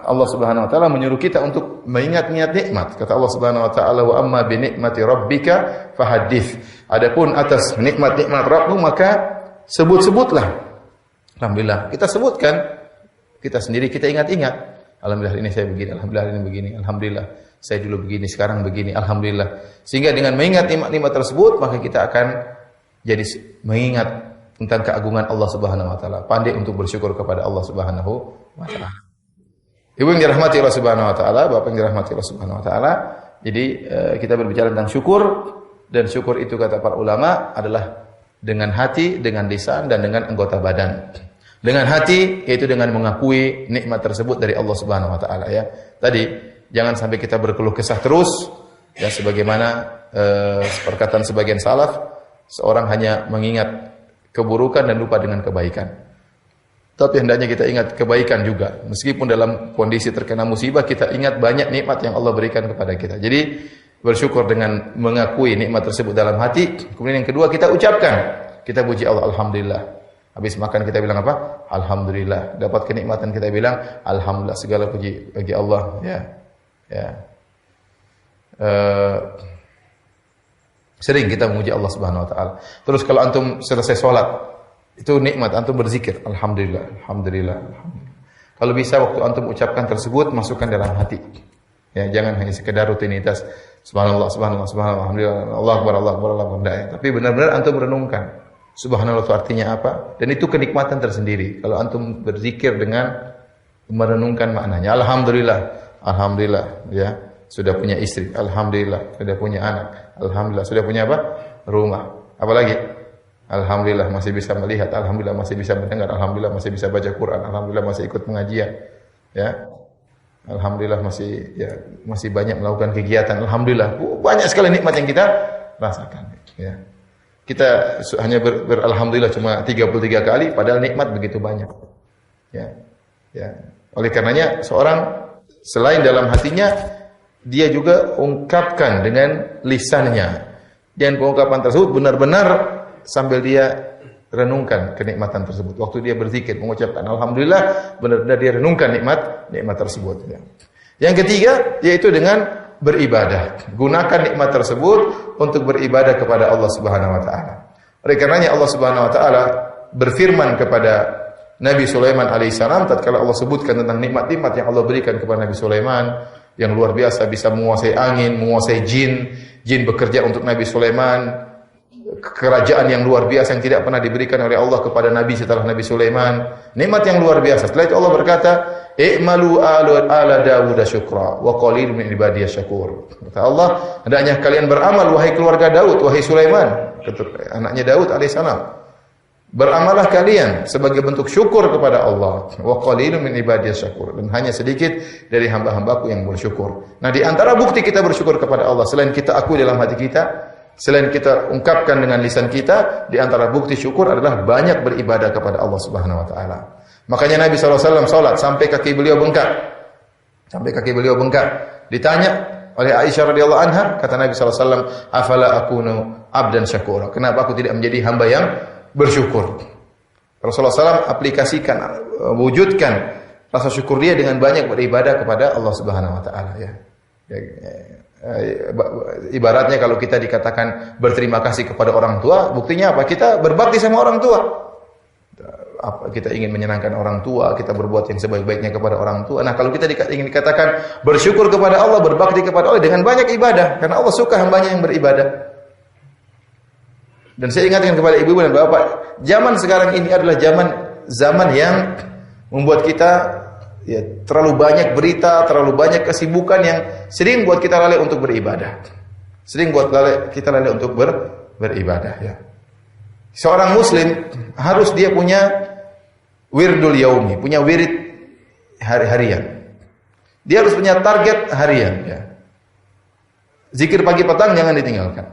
Allah Subhanahu wa taala menyuruh kita untuk mengingat-ingat nikmat. Kata Allah Subhanahu wa taala, "Wa amma bi nikmati rabbika fahaddits." Adapun atas nikmat-nikmat Rabbmu maka sebut-sebutlah. Alhamdulillah, kita sebutkan, kita sendiri kita ingat-ingat. Alhamdulillah ini saya begini, alhamdulillah ini begini, alhamdulillah saya dulu begini, sekarang begini, alhamdulillah. Sehingga dengan mengingat nikmat-nikmat tersebut, maka kita akan jadi mengingat tentang keagungan Allah Subhanahu wa taala, pandai untuk bersyukur kepada Allah Subhanahu wa taala. Ibu yang dirahmati Allah Subhanahu wa taala, Bapak yang dirahmati Allah Subhanahu wa taala. Jadi kita berbicara tentang syukur, dan syukur itu kata para ulama adalah dengan hati, dengan lisan dan dengan anggota badan. Dengan hati yaitu dengan mengakui nikmat tersebut dari Allah Subhanahu wa taala ya. Tadi jangan sampai kita berkeluh kesah terus ya, sebagaimana perkataan sebagian salaf, seorang hanya mengingat keburukan dan lupa dengan kebaikan. Tapi hendaknya kita ingat kebaikan juga. Meskipun dalam kondisi terkena musibah, kita ingat banyak nikmat yang Allah berikan kepada kita. Jadi bersyukur dengan mengakui nikmat tersebut dalam hati. Kemudian yang kedua kita ucapkan, kita puji Allah, alhamdulillah. Habis makan kita bilang apa? Alhamdulillah. Dapat kenikmatan kita bilang alhamdulillah, segala puji bagi Allah ya. Ya. Sering kita memuji Allah Subhanahu wa taala. Terus kalau antum selesai salat, itu nikmat antum berzikir, alhamdulillah, alhamdulillah, alhamdulillah. Kalau bisa waktu antum ucapkan tersebut masukkan dalam hati. Ya, jangan hanya sekedar rutinitas subhanallah, subhanallah, subhanallah, alhamdulillah, Allah akbar, Allah akbar, Allah akbar. Tapi benar-benar antum renungkan. Subhanallah itu artinya apa? Dan itu kenikmatan tersendiri. Kalau antum berzikir dengan merenungkan maknanya. Alhamdulillah, alhamdulillah, ya sudah punya istri. Alhamdulillah, sudah punya anak. Alhamdulillah, sudah punya apa? Rumah. Apalagi? Alhamdulillah masih bisa melihat. Alhamdulillah masih bisa mendengar. Alhamdulillah masih bisa baca Quran. Alhamdulillah masih ikut pengajian. Ya, alhamdulillah masih banyak melakukan kegiatan. Alhamdulillah banyak sekali nikmat yang kita rasakan. Ya. Kita hanya beralhamdulillah cuma 33 kali, padahal nikmat begitu banyak. Ya. Ya. Oleh karenanya seorang selain dalam hatinya, dia juga ungkapkan dengan lisannya. Dan pengungkapan tersebut benar-benar sambil dia renungkan kenikmatan tersebut. Waktu dia berzikir mengucapkan alhamdulillah, benar-benar dia renungkan nikmat tersebut. Ya. Yang ketiga yaitu dengan beribadah. Gunakan nikmat tersebut untuk beribadah kepada Allah Subhanahu wa taala. Oleh karenanya Allah Subhanahu wa taala berfirman kepada Nabi Sulaiman alaihissalam tatkala Allah sebutkan tentang nikmat-nikmat yang Allah berikan kepada Nabi Sulaiman yang luar biasa, bisa menguasai angin, menguasai jin. Jin bekerja untuk Nabi Sulaiman. Kerajaan yang luar biasa yang tidak pernah diberikan oleh Allah kepada Nabi setelah Nabi Sulaiman. Nikmat yang luar biasa. Setelah itu Allah berkata, "I'malu ala Dawud syukra wa qalilun min ibadiyas syakur." Kata Allah, hendaknya kalian beramal wahai keluarga Daud, wahai Sulaiman, anaknya Daud alaihissalam. Beramallah kalian sebagai bentuk syukur kepada Allah. Wa qalilun min ibadiyas syakur. Dan hanya sedikit dari hamba-hambaku yang bersyukur. Nah, di antara bukti kita bersyukur kepada Allah selain kita akui dalam hati kita, selain kita ungkapkan dengan lisan kita, di antara bukti syukur adalah banyak beribadah kepada Allah Subhanahu wa taala. Makanya Nabi SAW salat sampai kaki beliau bengkak. Sampai kaki beliau bengkak. Ditanya oleh Aisyah radhiyallahu anha, kata Nabi SAW, "Afala akunu abdan syakura?" Kenapa aku tidak menjadi hamba yang bersyukur? Rasulullah SAW aplikasikan, wujudkan rasa syukur dia dengan banyak beribadah kepada Allah Subhanahu wa taala ya. Ibaratnya kalau kita dikatakan berterima kasih kepada orang tua, buktinya apa? Kita berbakti sama orang tua. Kita ingin menyenangkan orang tua, kita berbuat yang sebaik-baiknya kepada orang tua. Nah, kalau kita ingin dikatakan bersyukur kepada Allah, berbakti kepada Allah dengan banyak ibadah, karena Allah suka hambanya yang beribadah. Dan saya ingatkan kepada ibu-ibu dan bapak, zaman sekarang ini adalah zaman yang membuat kita ya, terlalu banyak berita, terlalu banyak kesibukan yang sering buat kita lalai untuk beribadah. Sering buat kita lalai untuk beribadah ya. Seorang muslim harus dia punya wirdul yaumi, punya wirid harian. Dia harus punya target harian ya. Zikir pagi petang jangan ditinggalkan.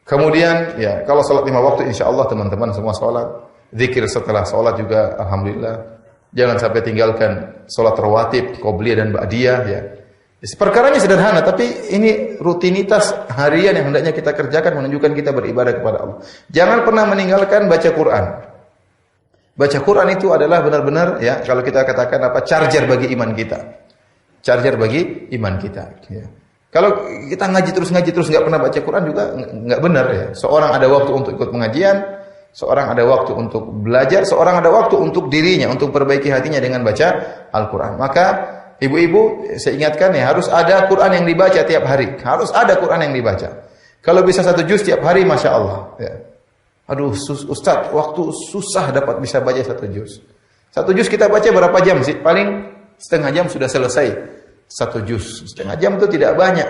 Kemudian ya, kalau salat 5 waktu insyaallah teman-teman semua salat. Zikir setelah salat juga alhamdulillah. Jangan sampai tinggalkan salat rawatib, qobliyah dan ba'diyah ya. Perkaranya sederhana, tapi ini rutinitas harian yang hendaknya kita kerjakan menunjukkan kita beribadah kepada Allah. Jangan pernah meninggalkan baca Quran. Baca Quran itu adalah benar-benar ya, kalau kita katakan apa, charger bagi iman kita. Charger bagi iman kita ya. Kalau kita ngaji terus nggak pernah baca Quran juga nggak benar ya. Seorang ada waktu untuk ikut pengajian, seorang ada waktu untuk belajar, seorang ada waktu untuk dirinya, untuk perbaiki hatinya dengan baca Al-Quran. Maka ibu-ibu, saya ingatkan ya, harus ada Quran yang dibaca tiap hari. Harus ada Quran yang dibaca. Kalau bisa 1 juz tiap hari, Masya Allah ya. Aduh Ustaz, waktu susah dapat bisa baca 1 juz. 1 juz kita baca berapa jam sih? Paling setengah jam sudah selesai. 1 juz, setengah jam itu tidak banyak.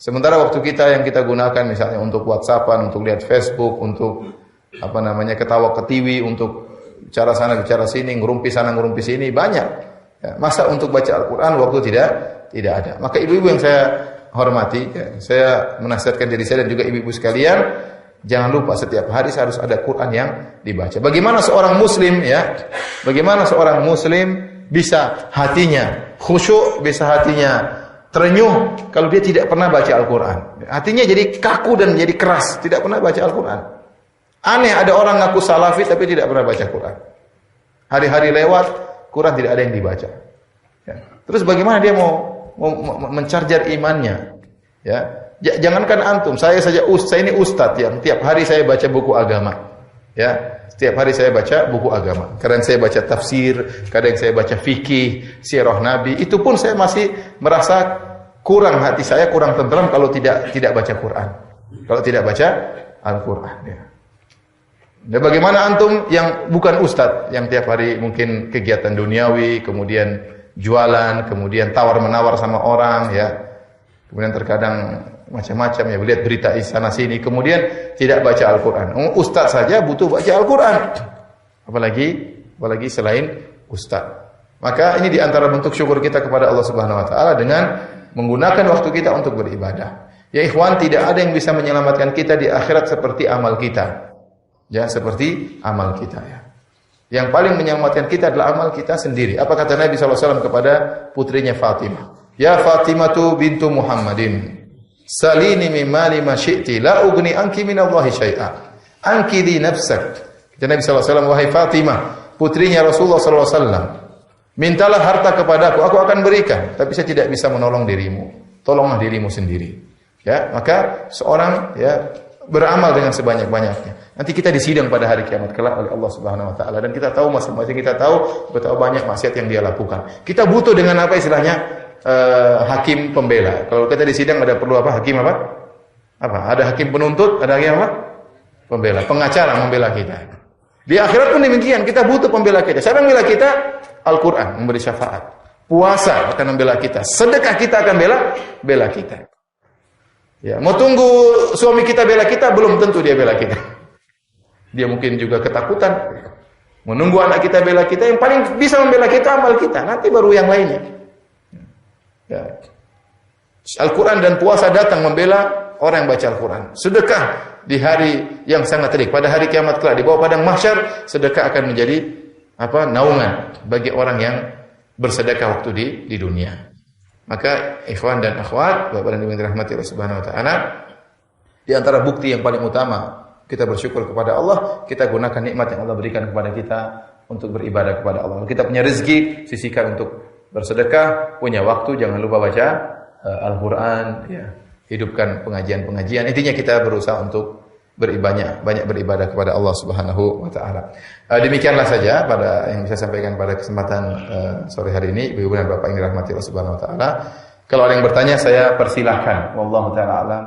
Sementara waktu kita yang kita gunakan misalnya untuk WhatsAppan, untuk lihat Facebook, untuk apa namanya ketawa ketiwi, untuk bicara sana bicara sini, ngerumpi sana ngerumpi sini, banyak. Ya, masa untuk baca Al-Quran waktu tidak ada. Maka ibu-ibu yang saya hormati, ya, saya menasihatkan diri saya dan juga ibu-ibu sekalian, jangan lupa setiap hari harus ada Quran yang dibaca. Bagaimana seorang muslim ya? Bagaimana seorang muslim bisa hatinya khusyuk, bisa hatinya terenyuh kalau dia tidak pernah baca Al-Quran. Hatinya jadi kaku dan jadi keras, tidak pernah baca Al-Quran. Aneh, ada orang ngaku salafi tapi tidak pernah baca Quran. Hari-hari lewat, Quran tidak ada yang dibaca. Ya. Terus bagaimana dia mau mencarjar imannya? Ya, jangankan antum, saya ini ustadz yang tiap hari saya baca buku agama. Ya, setiap hari saya baca buku agama. Kadang saya baca tafsir, kadang saya baca fikih, sirah Nabi. Itu pun saya masih merasa kurang, hati saya kurang tenteram kalau tidak baca Quran. Kalau tidak baca Al-Quran. Ya. Dan bagaimana antum yang bukan ustadz, yang tiap hari mungkin kegiatan duniawi, kemudian jualan, kemudian tawar-menawar sama orang, ya, kemudian terkadang macam-macam ya, lihat berita di sana sini, kemudian tidak baca Al-Quran. Ustadz saja butuh baca Al-Quran, apalagi selain ustadz. Maka ini diantara bentuk syukur kita kepada Allah Subhanahu Wa Taala dengan menggunakan waktu kita untuk beribadah. Ya ikhwan, tidak ada yang bisa menyelamatkan kita di akhirat seperti amal kita. Ya, seperti amal kita ya. Yang paling menyelamatkan kita adalah amal kita sendiri. Apa kata Nabi SAW kepada putrinya Fatimah? Ya Fatimatu bintu Muhammadin, salini min mali ma syi'ti la ugni anki min Allahi syai'a. Anki di nafsak. Kata Nabi SAW, wahai Fatimah, putrinya Rasulullah SAW, mintalah harta kepadaku, aku akan berikan, tapi saya tidak bisa menolong dirimu. Tolonglah dirimu sendiri. Ya, maka seorang ya beramal dengan sebanyak-banyaknya. Nanti kita disidang pada hari kiamat kelak oleh Allah Subhanahu Wa Taala, dan kita tahu masing-masing kita tahu betapa banyak maksiat yang dia lakukan. Kita butuh dengan apa istilahnya? Hakim pembela. Kalau kita disidang ada perlu apa? Hakim apa? Ada hakim penuntut, ada hakim apa? Pembela, pengacara membela kita. Di akhirat pun demikian, kita butuh pembela kita. Siapa yang membela kita? Al-Quran memberi syafaat. Puasa akan membela kita. Sedekah kita akan bela kita. Ya, mau tunggu suami kita bela kita, belum tentu dia bela kita. Dia mungkin juga ketakutan. Menunggu anak kita bela kita, yang paling bisa membela kita amal kita. Nanti baru yang lainnya. Ya. Al-Quran dan puasa datang membela orang yang baca Al-Quran. Sedekah di hari yang sangat terik, pada hari kiamat kelak, di bawah padang mahsyar, sedekah akan menjadi naungan bagi orang yang bersedekah waktu di dunia. Maka ikhwan dan akhwat, Bapak dan Ibu yang dirahmati Allah Subhanahu Wa Taala, di antara bukti yang paling utama kita bersyukur kepada Allah, kita gunakan nikmat yang Allah berikan kepada kita untuk beribadah kepada Allah. Kita punya rezeki, sisihkan untuk bersedekah, punya waktu, jangan lupa baca Al-Quran, ya, hidupkan pengajian-pengajian. Intinya kita berusaha untuk banyak beribadah kepada Allah Subhanahu Wa Taala. Demikianlah saja pada yang bisa sampaikan pada kesempatan sore hari ini, Ibu dan Bapak yang dirahmati Allah Subhanahu Wa Taala. Kalau ada yang bertanya, saya persilahkan. Wallahu taala alam.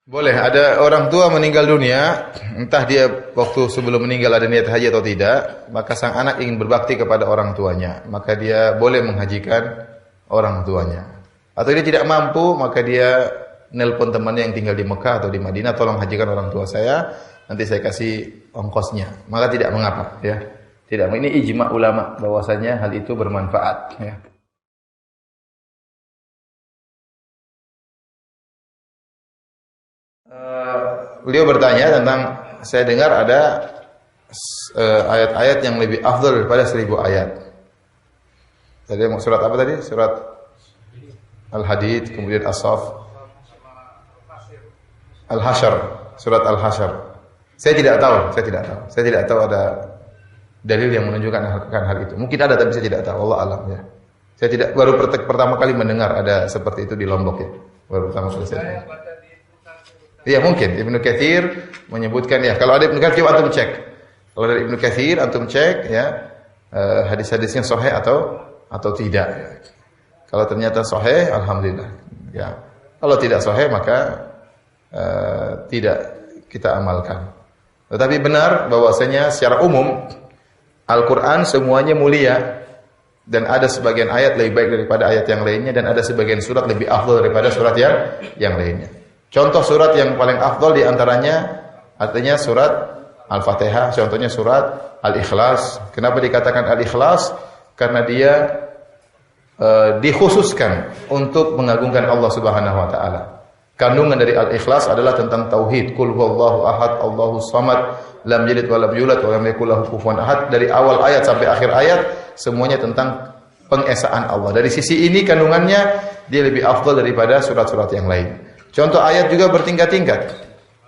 Boleh, ada orang tua meninggal dunia, entah dia waktu sebelum meninggal ada niat haji atau tidak, maka sang anak ingin berbakti kepada orang tuanya, maka dia boleh menghajikan orang tuanya. Atau dia tidak mampu, maka dia nelpon temannya yang tinggal di Mekah atau di Madinah, tolong hajikan orang tua saya, nanti saya kasih ongkosnya. Maka tidak mengapa, ya. Tidak, ini ijma ulama bahwasanya hal itu bermanfaat, ya. Beliau bertanya tentang, saya dengar ada ayat-ayat yang lebih afdal daripada 1000 ayat. Tadi surat apa tadi? Surat Al-Hadid, kemudian As-Saff, Al-Hasyr, surat Al-Hasyr. Saya tidak tahu ada dalil yang menunjukkan hal itu. Mungkin ada tapi saya tidak tahu, Allah alam, ya. Saya tidak, baru pertama kali mendengar ada seperti itu di Lombok, ya. Baru pertama kali saya. Iya mungkin Ibnu Katsir menyebutkan, ya. Kalau ada Ibnu Katsir antum cek. Kalau dari Ibnu Katsir antum cek, ya, hadis-hadisnya sahih atau tidak. Ya. Kalau ternyata sahih, alhamdulillah. Ya. Kalau tidak sahih maka tidak kita amalkan. Tetapi benar bahwasanya secara umum Al-Qur'an semuanya mulia dan ada sebagian ayat lebih baik daripada ayat yang lainnya dan ada sebagian surat lebih afdal daripada surat yang lainnya. Contoh surat yang paling afdal di antaranya artinya surat Al-Fatihah, contohnya surat Al-Ikhlas. Kenapa dikatakan Al-Ikhlas? Karena dia dikhususkan untuk mengagungkan Allah Subhanahu wa taala. Kandungan dari Al-Ikhlas adalah tentang tauhid. Qul huwallahu ahad, Allahus samad, lam yalid wa lam yulad wa lam yakul lahu kufuwan ahad. Dari awal ayat sampai akhir ayat semuanya tentang pengesaan Allah. Dari sisi ini kandungannya dia lebih afdal daripada surat-surat yang lain. Contoh ayat juga bertingkat-tingkat.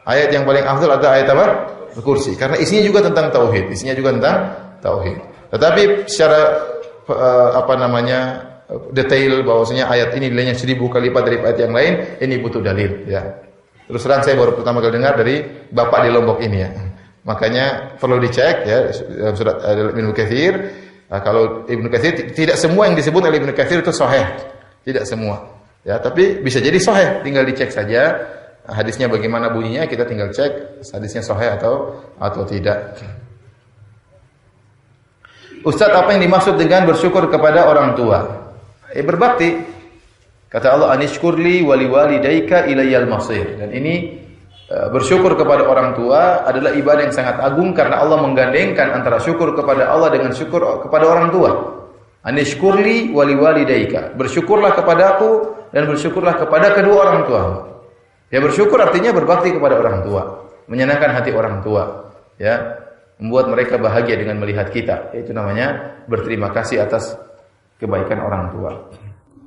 Ayat yang paling afdal adalah ayat apa? Al-Kursi. Karena isinya juga tentang tauhid. Tetapi secara detail bahwasanya ayat ini nilainya 1000 kali lipat dari ayat yang lain, ini butuh dalil, ya. Terus terang saya baru pertama kali dengar dari bapak di Lombok ini, ya. Makanya perlu dicek, ya, surat Ibnu Katsir. Kalau Ibnu Katsir tidak semua yang disebut oleh Ibnu Katsir itu sahih. Tidak semua. Ya, tapi bisa jadi sahih, tinggal dicek saja hadisnya bagaimana bunyinya, kita tinggal cek hadisnya sahih atau tidak. Ustaz, apa yang dimaksud dengan bersyukur kepada orang tua? Berbakti. Kata Allah, anishkurli wali walidayka ilayyal masir. Dan ini bersyukur kepada orang tua adalah ibadah yang sangat agung karena Allah menggandengkan antara syukur kepada Allah dengan syukur kepada orang tua. Anishkurli wali walidayka. Bersyukurlah kepadaku dan bersyukurlah kepada kedua orang tua. Ya, bersyukur artinya berbakti kepada orang tua, menyenangkan hati orang tua, ya, membuat mereka bahagia dengan melihat kita. Itu namanya berterima kasih atas kebaikan orang tua.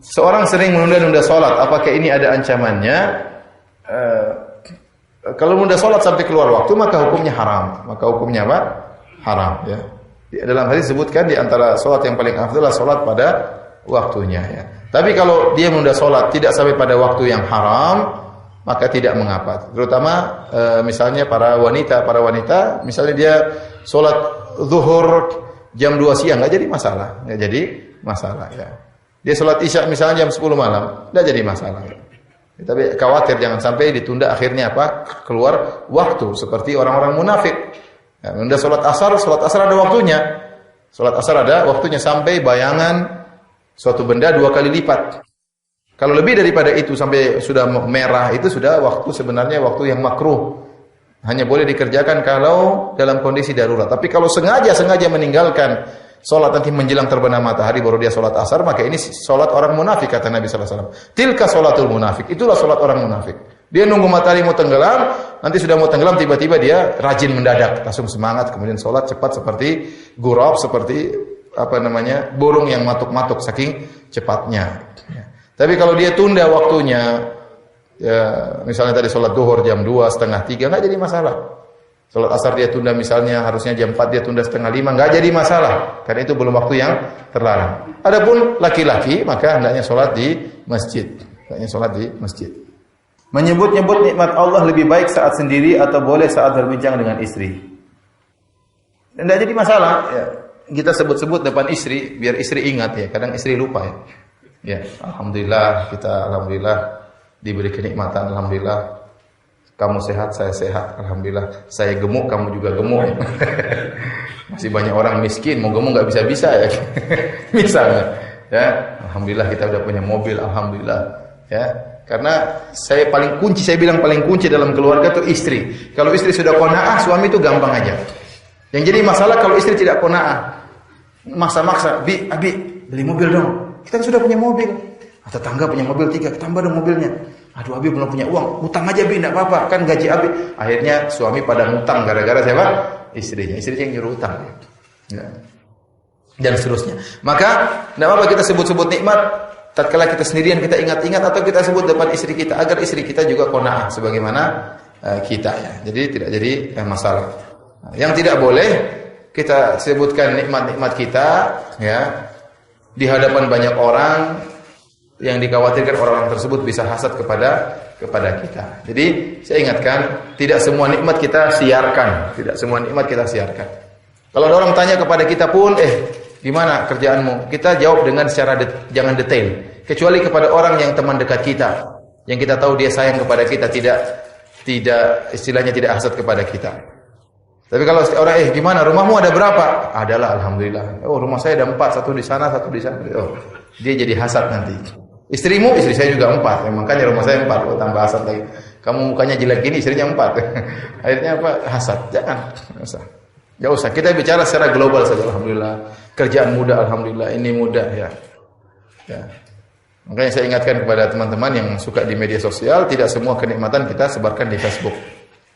Seorang sering menunda-nunda salat, apakah ini ada ancamannya? Kalau menunda salat sampai keluar waktu maka hukumnya haram. Maka hukumnya apa? Haram, ya. Dalam hadis disebutkan di antara salat yang paling afdal adalah salat pada waktunya, ya. Tapi kalau dia menunda salat tidak sampai pada waktu yang haram, maka tidak mengapa. Terutama misalnya para wanita, misalnya dia salat zuhur jam 2 siang enggak jadi masalah, ya. Dia salat isya misalnya jam 10 malam, enggak jadi masalah. Ya. Tapi khawatir jangan sampai ditunda akhirnya apa? Keluar waktu seperti orang-orang munafik. Ya, menunda salat asar ada waktunya. Salat asar ada waktunya sampai bayangan suatu benda 2 kali lipat. Kalau lebih daripada itu sampai sudah merah itu sudah sebenarnya waktu yang makruh. Hanya boleh dikerjakan kalau dalam kondisi darurat. Tapi kalau sengaja meninggalkan salat nanti menjelang terbenam matahari baru dia salat asar, maka ini salat orang munafik kata Nabi sallallahu alaihi wasallam. Tilka salatul munafik. Itulah salat orang munafik. Dia nunggu matahari mau tenggelam, nanti sudah mau tenggelam tiba-tiba dia rajin mendadak, langsung semangat kemudian salat cepat seperti gurab, seperti burung yang matuk-matuk saking cepatnya. Ya. Tapi kalau dia tunda waktunya, ya, misalnya tadi sholat duhur jam 2, setengah 3, nggak jadi masalah. Sholat asar dia tunda misalnya harusnya jam 4, dia tunda setengah 5, nggak jadi masalah. Karena itu belum waktu yang terlarang. Adapun laki-laki, maka hendaknya sholat di masjid. Menyebut-nyebut nikmat Allah lebih baik saat sendiri atau boleh saat berbincang dengan istri? Tidak jadi masalah. Ya. Kita sebut-sebut depan istri, biar istri ingat, ya. Kadang istri lupa, ya. Ya, alhamdulillah kita diberi kenikmatan, alhamdulillah Kamu sehat, saya sehat. Alhamdulillah. Saya gemuk, kamu juga gemuk. Masih banyak orang miskin, mau gemuk nggak bisa-bisa ya. Misalnya, ya. Alhamdulillah kita udah punya mobil, alhamdulillah. Ya. Karena saya bilang paling kunci dalam keluarga itu istri. Kalau istri sudah qanaah, suami itu gampang aja. Yang jadi masalah kalau istri tidak qanaah, maksa-maksa, Abi, beli mobil dong. Kita kan sudah punya mobil. Tetangga punya mobil 3, tambah dong mobilnya. Aduh, Abi belum punya uang, utang aja Bi, enggak apa-apa, kan gaji Abi. Akhirnya suami pada ngutang gara-gara siapa? Istrinya yang nyuruh utang. Ya. Dan seterusnya. Maka, enggak apa-apa kita sebut-sebut nikmat, tatkala kita sendirian kita ingat-ingat atau kita sebut depan istri kita agar istri kita juga qanaah sebagaimana kita ya. Jadi tidak jadi masalah. Yang tidak boleh kita sebutkan nikmat-nikmat kita ya di hadapan banyak orang yang dikhawatirkan orang-orang tersebut bisa hasad kepada kita. Jadi saya ingatkan, tidak semua nikmat kita siarkan, tidak semua nikmat kita siarkan. Kalau ada orang tanya kepada kita pun, gimana kerjaanmu? Kita jawab dengan secara jangan detail, kecuali kepada orang yang teman dekat kita, yang kita tahu dia sayang kepada kita, tidak istilahnya tidak hasad kepada kita. Tapi kalau orang gimana rumahmu ada berapa? Adalah alhamdulillah. Oh, rumah saya ada 4, satu di sana, satu di sana. Oh, dia jadi hasad nanti. Istrimu, istri saya juga 4. Makanya rumah saya 4. Oh, tambah hasad lagi. Kamu mukanya jelek gini, istrinya 4. Akhirnya apa? Hasad. Jangan. Enggak usah. Kita bicara secara global saja. Alhamdulillah. Kerjaan mudah, alhamdulillah. Ini mudah ya. Makanya saya ingatkan kepada teman-teman yang suka di media sosial, tidak semua kenikmatan kita sebarkan di Facebook.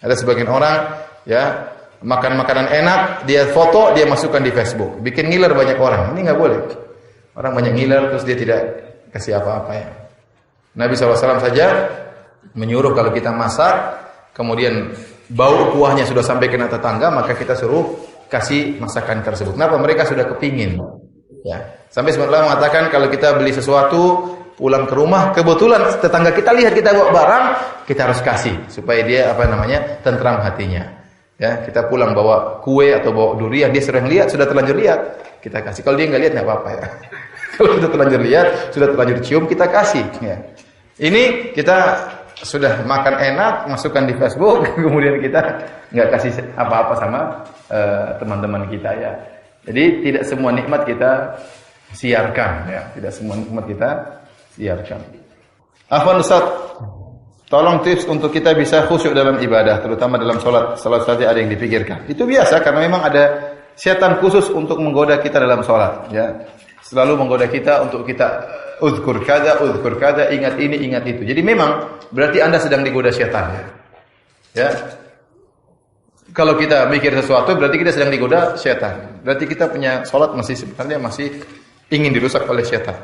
Ada sebagian orang ya makan makanan enak, dia foto, dia masukkan di Facebook. Bikin ngiler banyak orang. Ini enggak boleh. Orang banyak ngiler terus dia tidak kasih apa-apa ya. Nabi SAW saja menyuruh kalau kita masak, kemudian bau kuahnya sudah sampai kena tetangga, maka kita suruh kasih masakan tersebut. Kenapa? Mereka sudah kepingin. Ya. Sampai sebenarnya mengatakan kalau kita beli sesuatu, pulang ke rumah, kebetulan tetangga kita lihat kita bawa barang, kita harus kasih supaya dia tentram hatinya. Ya, kita pulang bawa kue atau bawa durian, dia sering lihat, sudah terlanjur lihat, kita kasih. Kalau dia nggak lihat nggak apa-apa ya. Kalau sudah terlanjur lihat, sudah terlanjur cium, kita kasih. Ya. Ini kita sudah makan enak, masukkan di Facebook, kemudian kita nggak kasih apa-apa sama teman-teman kita ya. Jadi tidak semua nikmat kita siarkan ya, tidak semua nikmat kita siarkan. Afwan Ustaz, tolong tips untuk kita bisa khusyuk dalam ibadah, terutama dalam sholat. Salat saja ada yang dipikirkan. Itu biasa karena memang ada setan khusus untuk menggoda kita dalam sholat ya. Selalu menggoda kita untuk kita uzkur kada, ingat ini, ingat itu. Jadi memang berarti Anda sedang digoda setan ya. Kalau kita mikir sesuatu berarti kita sedang digoda setan. Berarti kita punya sholat sebenarnya masih ingin dirusak oleh setan.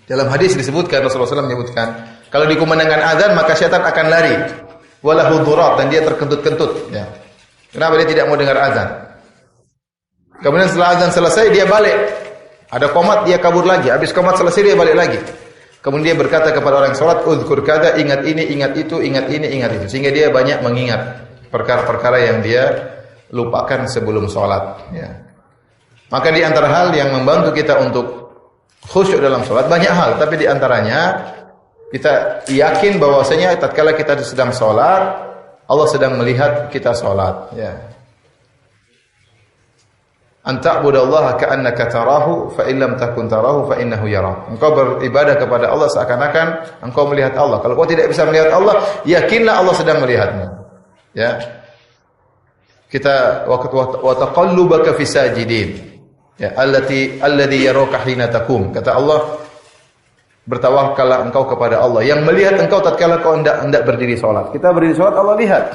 Dalam hadis disebutkan, Rasulullah SAW menyebutkan, kalau dikumandangkan azan maka setan akan lari. Walahu durat, dan dia terkentut-kentut ya. Kenapa dia tidak mau dengar azan? Kemudian setelah azan selesai dia balik. Ada qomat, dia kabur lagi. Habis qomat selesai, dia balik lagi. Kemudian dia berkata kepada orang yang sholat, uzkur kada, ingat ini, ingat itu, ingat ini, ingat itu. Sehingga dia banyak mengingat perkara-perkara yang dia lupakan sebelum sholat. Ya. Maka di antara hal yang membantu kita untuk khusyuk dalam sholat, banyak hal. Tapi di antaranya, kita yakin bahwasanya tatkala kita sedang sholat, Allah sedang melihat kita sholat. Ya. Anta'budallaha ka'annaka tarahu fa in lam takun tarahu fa innahu yarak. Engkau beribadah kepada Allah seakan-akan engkau melihat Allah. Kalau kau tidak bisa melihat Allah, yakinlah Allah sedang melihatmu. Ya. Kita wa taqallubaka fi sajidin. Ya, alladhi yaraka hina taqum. Kata Allah, bertawakkallah engkau kepada Allah yang melihat engkau tatkala kau hendak berdiri salat. Kita berdiri salat, Allah lihat.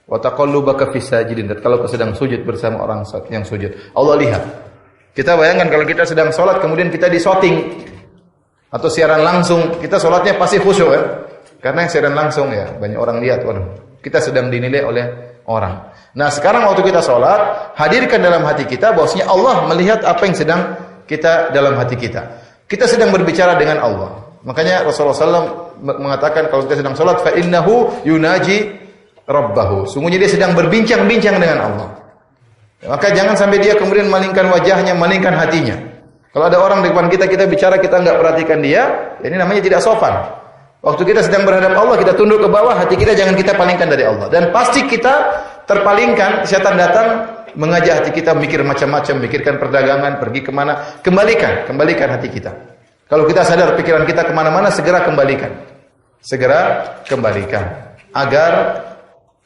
Wa taqallubaka fis sajidin. Kalau kau sedang sujud bersama orang yang sujud, Allah lihat. Kita bayangkan kalau kita sedang salat kemudian kita di shooting atau siaran langsung, kita salatnya pasti khusyuk kan? Karena siaran langsung ya, banyak orang lihat, waduh, kita sedang dinilai oleh orang. Nah, sekarang waktu kita salat, hadirkan dalam hati kita bahwasanya Allah melihat apa yang sedang kita dalam hati kita. Kita sedang berbicara dengan Allah. Makanya Rasulullah SAW mengatakan kalau kita sedang salat, fa innahu yunaji Rabbahu. Sungguhnya dia sedang berbincang-bincang dengan Allah. Maka jangan sampai dia kemudian malingkan wajahnya, malingkan hatinya. Kalau ada orang di depan kita bicara, kita enggak perhatikan dia, ini namanya tidak sopan. Waktu kita sedang berhadap Allah, kita tunduk ke bawah, hati kita jangan kita palingkan dari Allah. Dan pasti kita terpalingkan, setan datang mengajak hati kita mikir macam-macam, mikirkan perdagangan, pergi kemana, kembalikan hati kita. Kalau kita sadar pikiran kita kemana-mana, segera kembalikan. Agar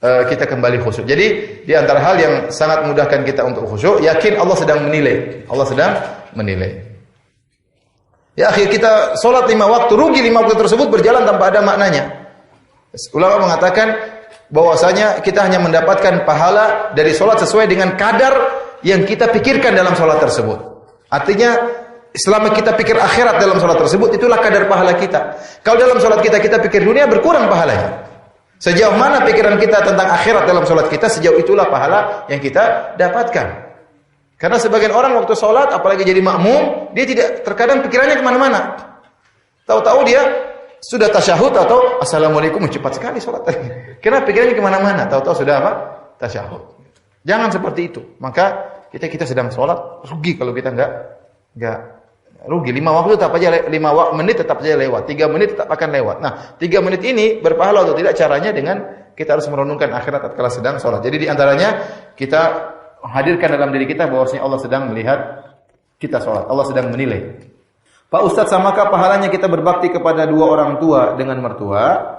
kita kembali khusyuk. Jadi di antara hal yang sangat mudahkan kita untuk khusyuk, yakin Allah sedang menilai. Ya akhir kita solat 5 waktu, rugi 5 waktu tersebut berjalan tanpa ada maknanya. Ulama mengatakan bahwasanya kita hanya mendapatkan pahala dari solat sesuai dengan kadar yang kita pikirkan dalam solat tersebut. Artinya selama kita pikir akhirat dalam solat tersebut, itulah kadar pahala kita. Kalau dalam solat kita pikir dunia, berkurang pahalanya. Sejauh mana pikiran kita tentang akhirat dalam solat kita, sejauh itulah pahala yang kita dapatkan. Karena sebagian orang waktu sholat, apalagi jadi makmum, dia tidak, terkadang pikirannya kemana-mana. Tahu-tahu dia sudah tasyahud atau assalamualaikum, cepat sekali sholat. Karena pikirannya kemana-mana, tahu-tahu sudah apa? Tasyahud. Jangan seperti itu. Maka kita sedang sholat, rugi kalau kita enggak rugi. 5 waktu tetap aja, 5 menit tetap aja lewat, 3 menit tetap akan lewat. Nah, 3 menit ini berpahala atau tidak, caranya dengan kita harus merenungkan akhirat tatkala sedang sholat. Jadi di antaranya kita hadirkan dalam diri kita bahwasanya Allah sedang melihat kita sholat. Allah sedang menilai. Pak Ustadz, samakah pahalanya kita berbakti kepada 2 orang tua dengan mertua?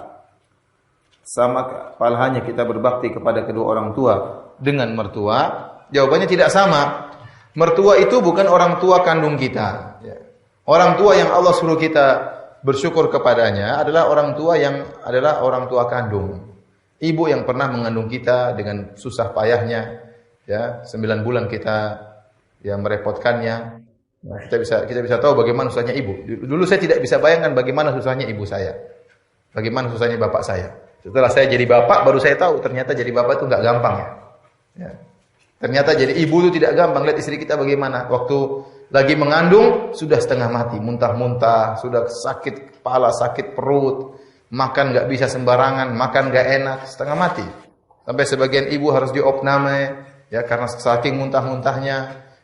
Sama pahalanya kita berbakti kepada kedua orang tua dengan mertua? Jawabannya tidak sama. Mertua itu bukan orang tua kandung kita. Orang tua yang Allah suruh kita bersyukur kepadanya adalah orang tua yang adalah orang tua kandung. Ibu yang pernah mengandung kita dengan susah payahnya. Ya, 9 bulan kita merepotkannya. Nah, kita bisa tahu bagaimana susahnya ibu. Dulu saya tidak bisa bayangkan bagaimana susahnya ibu saya. Bagaimana susahnya bapak saya. Setelah saya jadi bapak, baru saya tahu ternyata jadi bapak itu enggak gampang ya. Ternyata jadi ibu itu tidak gampang. Lihat istri kita bagaimana. Waktu lagi mengandung sudah setengah mati, muntah-muntah, sudah sakit kepala, sakit perut, makan enggak bisa sembarangan, makan enggak enak, setengah mati. Sampai sebagian ibu harus diopname. Ya, karena saking muntah-muntahnya,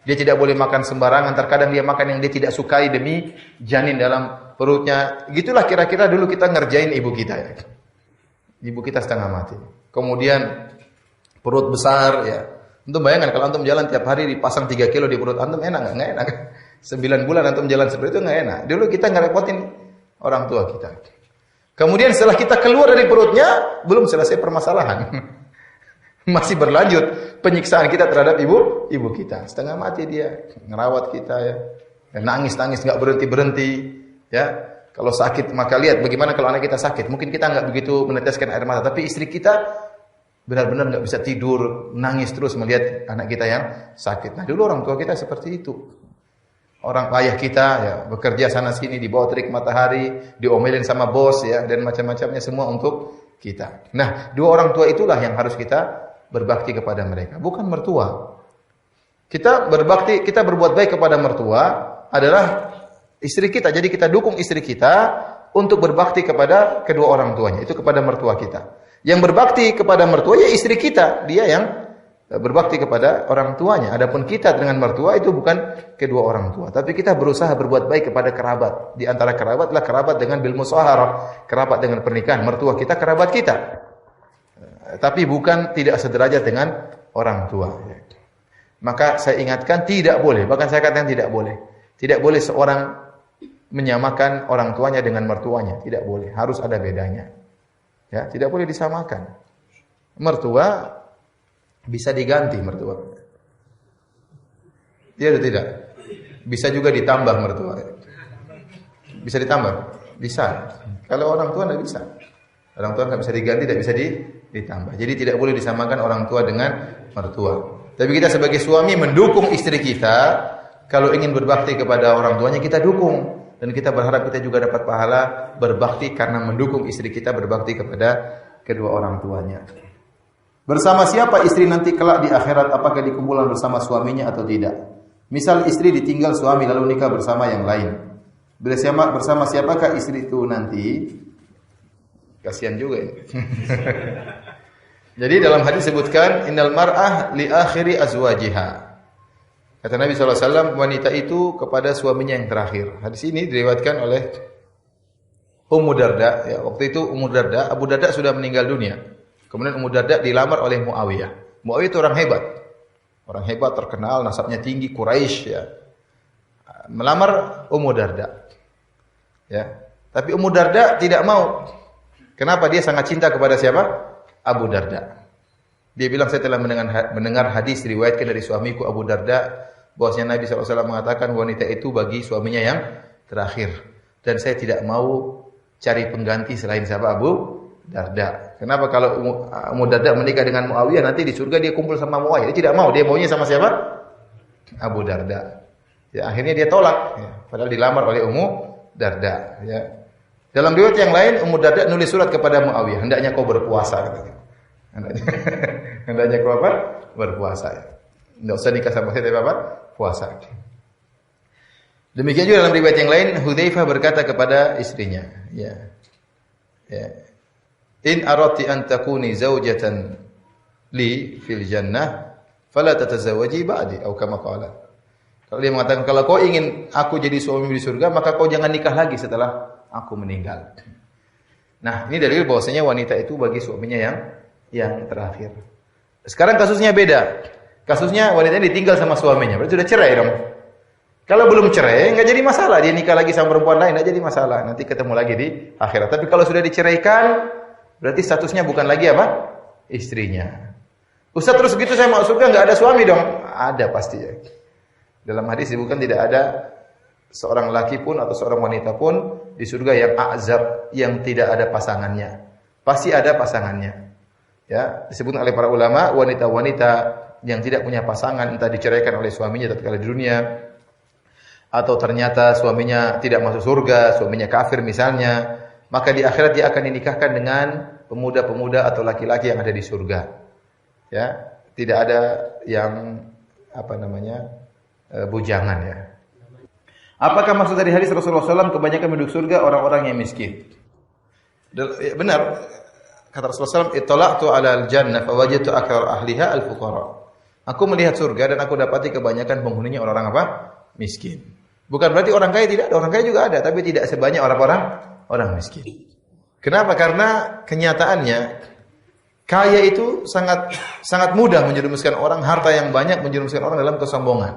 dia tidak boleh makan sembarangan. Terkadang dia makan yang dia tidak sukai demi janin dalam perutnya. Gitulah kira-kira dulu kita ngerjain ibu kita ya. Ibu kita setengah mati. Kemudian perut besar ya. Antum bayangkan kalau antum jalan tiap hari dipasang 3 kilo di perut antum, enak enggak? Enggak enak. 9 bulan antum jalan seperti itu enggak enak. Dulu kita ngerepotin orang tua kita. Kemudian setelah kita keluar dari perutnya, belum selesai permasalahan. Masih berlanjut penyiksaan kita terhadap ibu kita. Setengah mati dia, ngerawat kita ya. Nangis-nangis enggak berhenti-berhenti ya. Kalau sakit maka lihat bagaimana kalau anak kita sakit. Mungkin kita enggak begitu meneteskan air mata, tapi istri kita benar-benar enggak bisa tidur, nangis terus melihat anak kita yang sakit. Nah, dulu orang tua kita seperti itu. Orang ayah kita ya bekerja sana sini di bawah terik matahari, diomelin sama bos ya dan macam-macamnya semua untuk kita. Nah, 2 orang tua itulah yang harus kita berbakti kepada mereka, bukan mertua. Kita berbakti, kita berbuat baik kepada mertua adalah istri kita. Jadi kita dukung istri kita untuk berbakti kepada kedua orang tuanya, itu kepada mertua kita. Yang berbakti kepada mertua ya istri kita, dia yang berbakti kepada orang tuanya. Adapun kita dengan mertua itu bukan kedua orang tua, tapi kita berusaha berbuat baik kepada kerabat. Di antara kerabat adalah kerabat dengan bil musaharah, kerabat dengan pernikahan. Mertua kita kerabat kita. Tapi bukan tidak sederajat dengan orang tua. Maka saya ingatkan tidak boleh, bahkan saya katakan tidak boleh. Tidak boleh seorang menyamakan orang tuanya dengan mertuanya, tidak boleh. Harus ada bedanya. Ya, tidak boleh disamakan. Mertua bisa diganti mertua. Iya atau tidak? Bisa juga ditambah mertua. Bisa ditambah? Bisa. Kalau orang tua tidak bisa. Orang tua tidak bisa diganti, tidak bisa ditambah. Jadi tidak boleh disamakan orang tua dengan mertua. Tapi kita sebagai suami mendukung istri kita. Kalau ingin berbakti kepada orang tuanya, kita dukung. Dan kita berharap kita juga dapat pahala berbakti karena mendukung istri kita berbakti kepada kedua orang tuanya. Bersama siapa istri nanti kelak di akhirat? Apakah dikumpulkan bersama suaminya atau tidak? Misal istri ditinggal suami lalu nikah bersama yang lain. Bersama siapakah istri itu nanti? Kasihan juga ini. Jadi dalam hadis disebutkan innal mar'ah li akhiri azwajiha. Kata Nabi SAW, wanita itu kepada suaminya yang terakhir. Hadis ini diriwayatkan oleh Ummu Darda, ya, waktu itu Ummu Darda, Abu Darda sudah meninggal dunia. Kemudian Ummu Darda dilamar oleh Muawiyah. Muawiyah itu orang hebat. Orang hebat, terkenal, nasabnya tinggi, Quraisy ya. Melamar Ummu Darda. Ya. Tapi Ummu Darda tidak mau. Kenapa? Dia sangat cinta kepada siapa? Abu Darda. Dia bilang, saya telah mendengar hadis riwayatkan dari suamiku Abu Darda, bahwasanya Nabi SAW mengatakan wanita itu bagi suaminya yang terakhir. Dan saya tidak mau cari pengganti selain siapa? Abu Darda. Kenapa? Kalau Ummu Darda menikah dengan Muawiyah, nanti di surga dia kumpul sama Muawiyah. Dia tidak mau, dia maunya sama siapa? Abu Darda. Ya, akhirnya dia tolak. Ya, padahal dilamar oleh Ummu Darda. Ya. Dalam riwayat yang lain, Ummu Darda nulis surat kepada Muawiyah, hendaknya kau berpuasa. Katanya. Hendaknya kau apa? Berpuasa. Ya. Tidak usah nikah sama saya, tapi apa? Puasa. Demikian juga dalam riwayat yang lain, Hudzaifah berkata kepada istrinya, ya. In arati an takuni zaujatan li fil jannah fala tatazawwaji ba'di atau kama qala. Kalau dia mengatakan, kalau kau ingin aku jadi suami di surga, maka kau jangan nikah lagi setelah aku meninggal. Nah, ini dalil bahwasanya wanita itu bagi suaminya yang terakhir. Sekarang kasusnya beda. Kasusnya wanita ini ditinggal sama suaminya, berarti sudah cerai dong. Kalau belum cerai, enggak jadi masalah. Dia nikah lagi sama perempuan lain, enggak jadi masalah. Nanti ketemu lagi di akhirat. Tapi kalau sudah diceraikan, berarti statusnya bukan lagi apa? Istrinya. Ustaz, terus gitu saya masuk surga enggak ada suami dong? Ada pasti ya. Dalam hadis disebutkan tidak ada seorang laki pun atau seorang wanita pun di surga yang azab, yang tidak ada pasangannya. Pasti ada pasangannya. Ya, disebutkan oleh para ulama, wanita-wanita yang tidak punya pasangan, entah diceraikan oleh suaminya tatkala di dunia, atau ternyata suaminya tidak masuk surga, suaminya kafir misalnya, maka di akhirat dia akan dinikahkan dengan pemuda-pemuda atau laki-laki yang ada di surga. Ya, tidak ada yang bujangan ya. Apakah maksud dari hadis Rasulullah SAW kebanyakan penduduk surga orang-orang yang miskin? Benar. Kata Rasulullah SAW, "Ittala'tu 'alal jannah fa wajadtu aktsara ahliha al-fuqara." Aku melihat surga dan aku dapati kebanyakan penghuninya orang-orang apa? Miskin. Bukan berarti orang kaya tidak ada, orang kaya juga ada, tapi tidak sebanyak orang miskin. Kenapa? Karena kenyataannya kaya itu sangat mudah menjerumuskan orang, harta yang banyak menjerumuskan orang dalam kesombongan.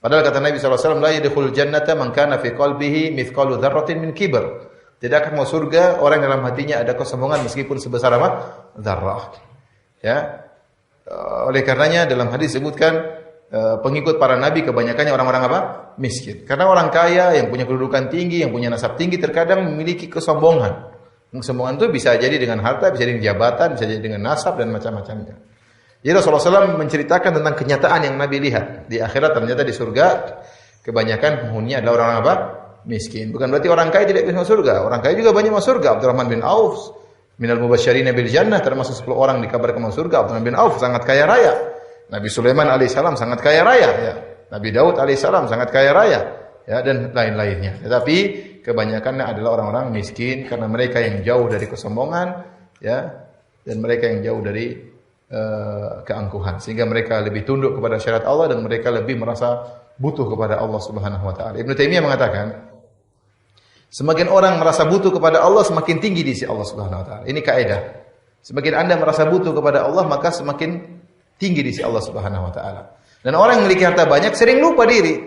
Padahal kata Nabi SAW, la yadkhulul jannata man kana fi qalbihi mithqalu dzarratin min kibr. Tidak akan mau surga orang dalam hatinya ada kesombongan meskipun sebesar apa? Dzarrah. Ya. Oleh karenanya dalam hadis disebutkan pengikut para nabi kebanyakannya orang-orang apa? Miskin. Karena orang kaya yang punya kedudukan tinggi, yang punya nasab tinggi terkadang memiliki kesombongan. Kesombongan itu bisa jadi dengan harta, bisa jadi dengan jabatan, bisa jadi dengan nasab dan macam-macamnya. Jadi Rasulullah SAW menceritakan tentang kenyataan yang Nabi lihat. Di akhirat ternyata di surga kebanyakan penghuninya adalah orang apa? Miskin. Bukan berarti orang kaya tidak bisa masuk surga. Orang kaya juga banyak masuk surga. Abdurrahman bin Auf minal mubasysyirina bil jannah, termasuk 10 orang dikabarkan masuk surga. Abdurrahman bin Auf sangat kaya raya. Nabi Sulaiman alaihissalam sangat kaya raya ya. Nabi Daud alaihissalam sangat kaya raya ya, dan lain-lainnya. Tetapi kebanyakannya adalah orang-orang miskin karena mereka yang jauh dari kesombongan ya, dan mereka yang jauh dari keangkuhan, sehingga mereka lebih tunduk kepada syariat Allah dan mereka lebih merasa butuh kepada Allah Subhanahu wa taala. Ibnu Taimiyah mengatakan, semakin orang merasa butuh kepada Allah, semakin tinggi di sisi Allah Subhanahu wa taala. Ini kaidah. Semakin Anda merasa butuh kepada Allah, maka semakin tinggi di sisi Allah Subhanahu wa taala. Dan orang yang memiliki harta banyak sering lupa diri.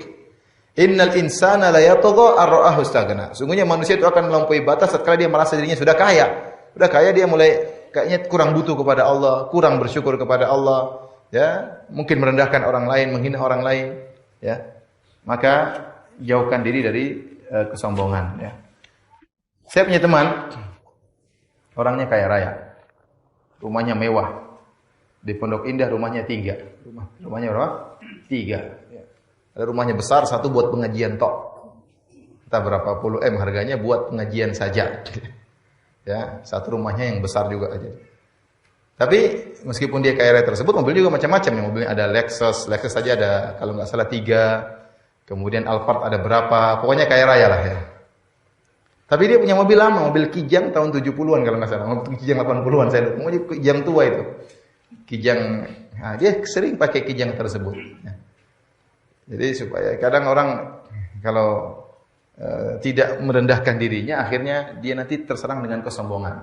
Innal insana la yatagha ar-ra'ahu istaghna. Sungguhnya manusia itu akan melampaui batas tatkala dia merasa dirinya sudah kaya. Sudah kaya dia mulai kayaknya kurang butuh kepada Allah, kurang bersyukur kepada Allah, ya, mungkin merendahkan orang lain, menghina orang lain, ya. Maka jauhkan diri dari kesombongan, ya. Saya punya teman, orangnya kaya raya, rumahnya mewah, di Pondok Indah rumahnya 3, rumahnya berapa? 3. Ya. Ada rumahnya besar, satu buat pengajian tok, entah berapa puluh harganya buat pengajian saja. Ya, satu rumahnya yang besar juga aja. Tapi meskipun dia kaya raya tersebut, mobil juga macam-macam. Mobilnya ada Lexus saja ada kalau nggak salah 3. Kemudian Alphard ada berapa? Pokoknya kaya raya lah ya. Tapi dia punya mobil lama, mobil Kijang tahun 70-an kalau nggak salah. Mobil Kijang 80-an saya lupa. Mobil Kijang tua itu. Kijang, nah, dia sering pakai Kijang tersebut. Ya. Jadi supaya kadang orang kalau tidak merendahkan dirinya, akhirnya dia nanti terserang dengan kesombongan.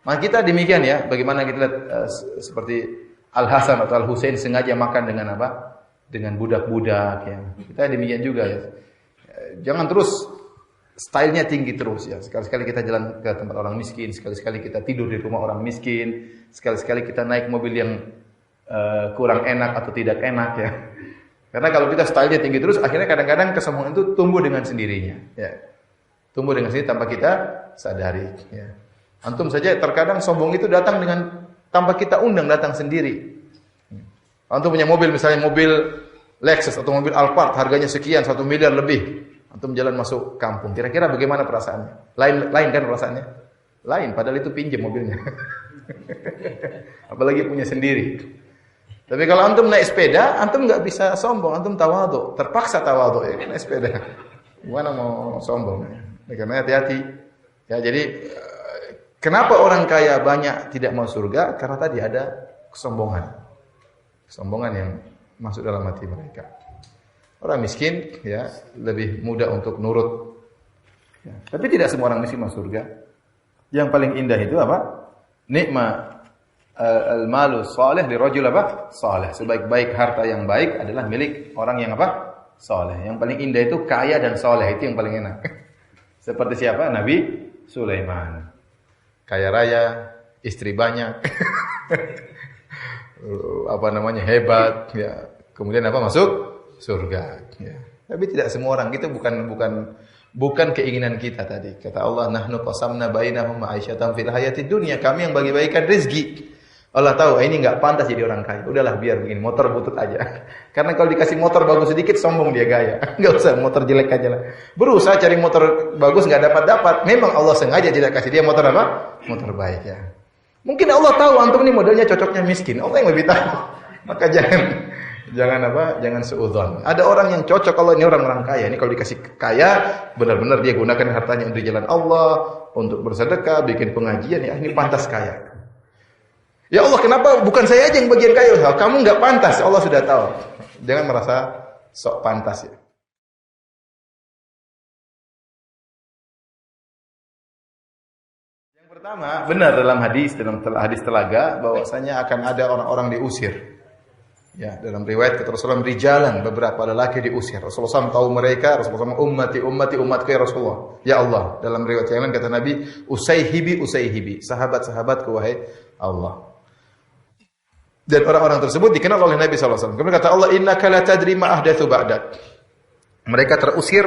Maka kita demikian ya, bagaimana kita lihat seperti Al Hasan atau Al Husain sengaja makan dengan apa? Dengan budak-budak ya. Kita demikian juga ya. Jangan terus stylenya tinggi terus ya. Sekali-sekali kita jalan ke tempat orang miskin, sekali-sekali kita tidur di rumah orang miskin, sekali-sekali kita naik mobil yang kurang enak atau tidak enak ya. Karena kalau kita stylenya tinggi terus, akhirnya kadang-kadang kesombongan itu tumbuh dengan sendirinya ya. Tumbuh dengan sendiri tanpa kita sadari ya. Antum saja terkadang sombong itu datang dengan tanpa kita undang, datang sendiri. Antum punya mobil, misalnya mobil Lexus atau mobil Alphard, harganya sekian, 1 miliar lebih. Antum jalan masuk kampung, kira-kira bagaimana perasaannya? Lain kan perasaannya? Lain, padahal itu pinjam mobilnya. Apalagi punya sendiri. Tapi kalau antum naik sepeda, antum nggak bisa sombong, antum tawadhu, terpaksa tawadhu ya, naik sepeda. Gimana mau sombong? Karena hati-hati. Ya, jadi kenapa orang kaya banyak tidak mau surga? Karena tadi ada kesombongan. Kesombongan yang masuk dalam hati mereka. Orang miskin ya lebih mudah untuk nurut. Ya. Tapi tidak semua orang miskin masuk surga. Yang paling indah itu apa? Nikma al-malu salih li rajul apa? Salih. Sebaik-baik harta yang baik adalah milik orang yang apa? Saleh. Yang paling indah itu kaya dan saleh, itu yang paling enak. Seperti siapa? Nabi Sulaiman. Kaya raya, istri banyak. Apa namanya, hebat ya. Kemudian apa, masuk surga ya. Tapi tidak semua orang, itu bukan keinginan kita tadi. Kata Allah, nahnu qasamna bainahum ma'isyatam fil hayatid dunya, kami yang bagi-bagikan rezeki. Allah tahu ini enggak pantas jadi orang kaya. Udahlah biar begini, motor butut aja. Karena kalau dikasih motor bagus sedikit sombong dia gaya. Enggak usah motor jelek aja lah. Berusaha cari motor bagus enggak dapat. Memang Allah sengaja tidak kasih dia motor apa? Motor baik ya. Mungkin Allah tahu antum ini modelnya cocoknya miskin. Allah yang lebih tahu. Maka jangan seudon. Ada orang yang cocok, kalau ini orang kaya. Ini kalau dikasih kaya, benar-benar dia gunakan hartanya untuk jalan Allah, untuk bersedekah, bikin pengajian, ya ini pantas kaya. Ya Allah, kenapa bukan saya aja yang bagian kaya? Kamu enggak pantas, Allah sudah tahu. Jangan merasa sok pantas ya. Pertama, benar dalam hadis telaga bahwasanya akan ada orang-orang diusir. Ya, dalam riwayat kata Rasulullah, rijalan, beberapa lelaki diusir. Rasulullah SAW tahu mereka, Rasulullah SAW, umatku ya Rasulullah. Ya Allah, dalam riwayat yang lain kata Nabi, usaihibi, sahabat-sahabatku wahai Allah. Dan orang-orang tersebut dikenal oleh Nabi SAW. Kemudian kata Allah, innaka la tadri ma ahdatsu ba'dak. Mereka terusir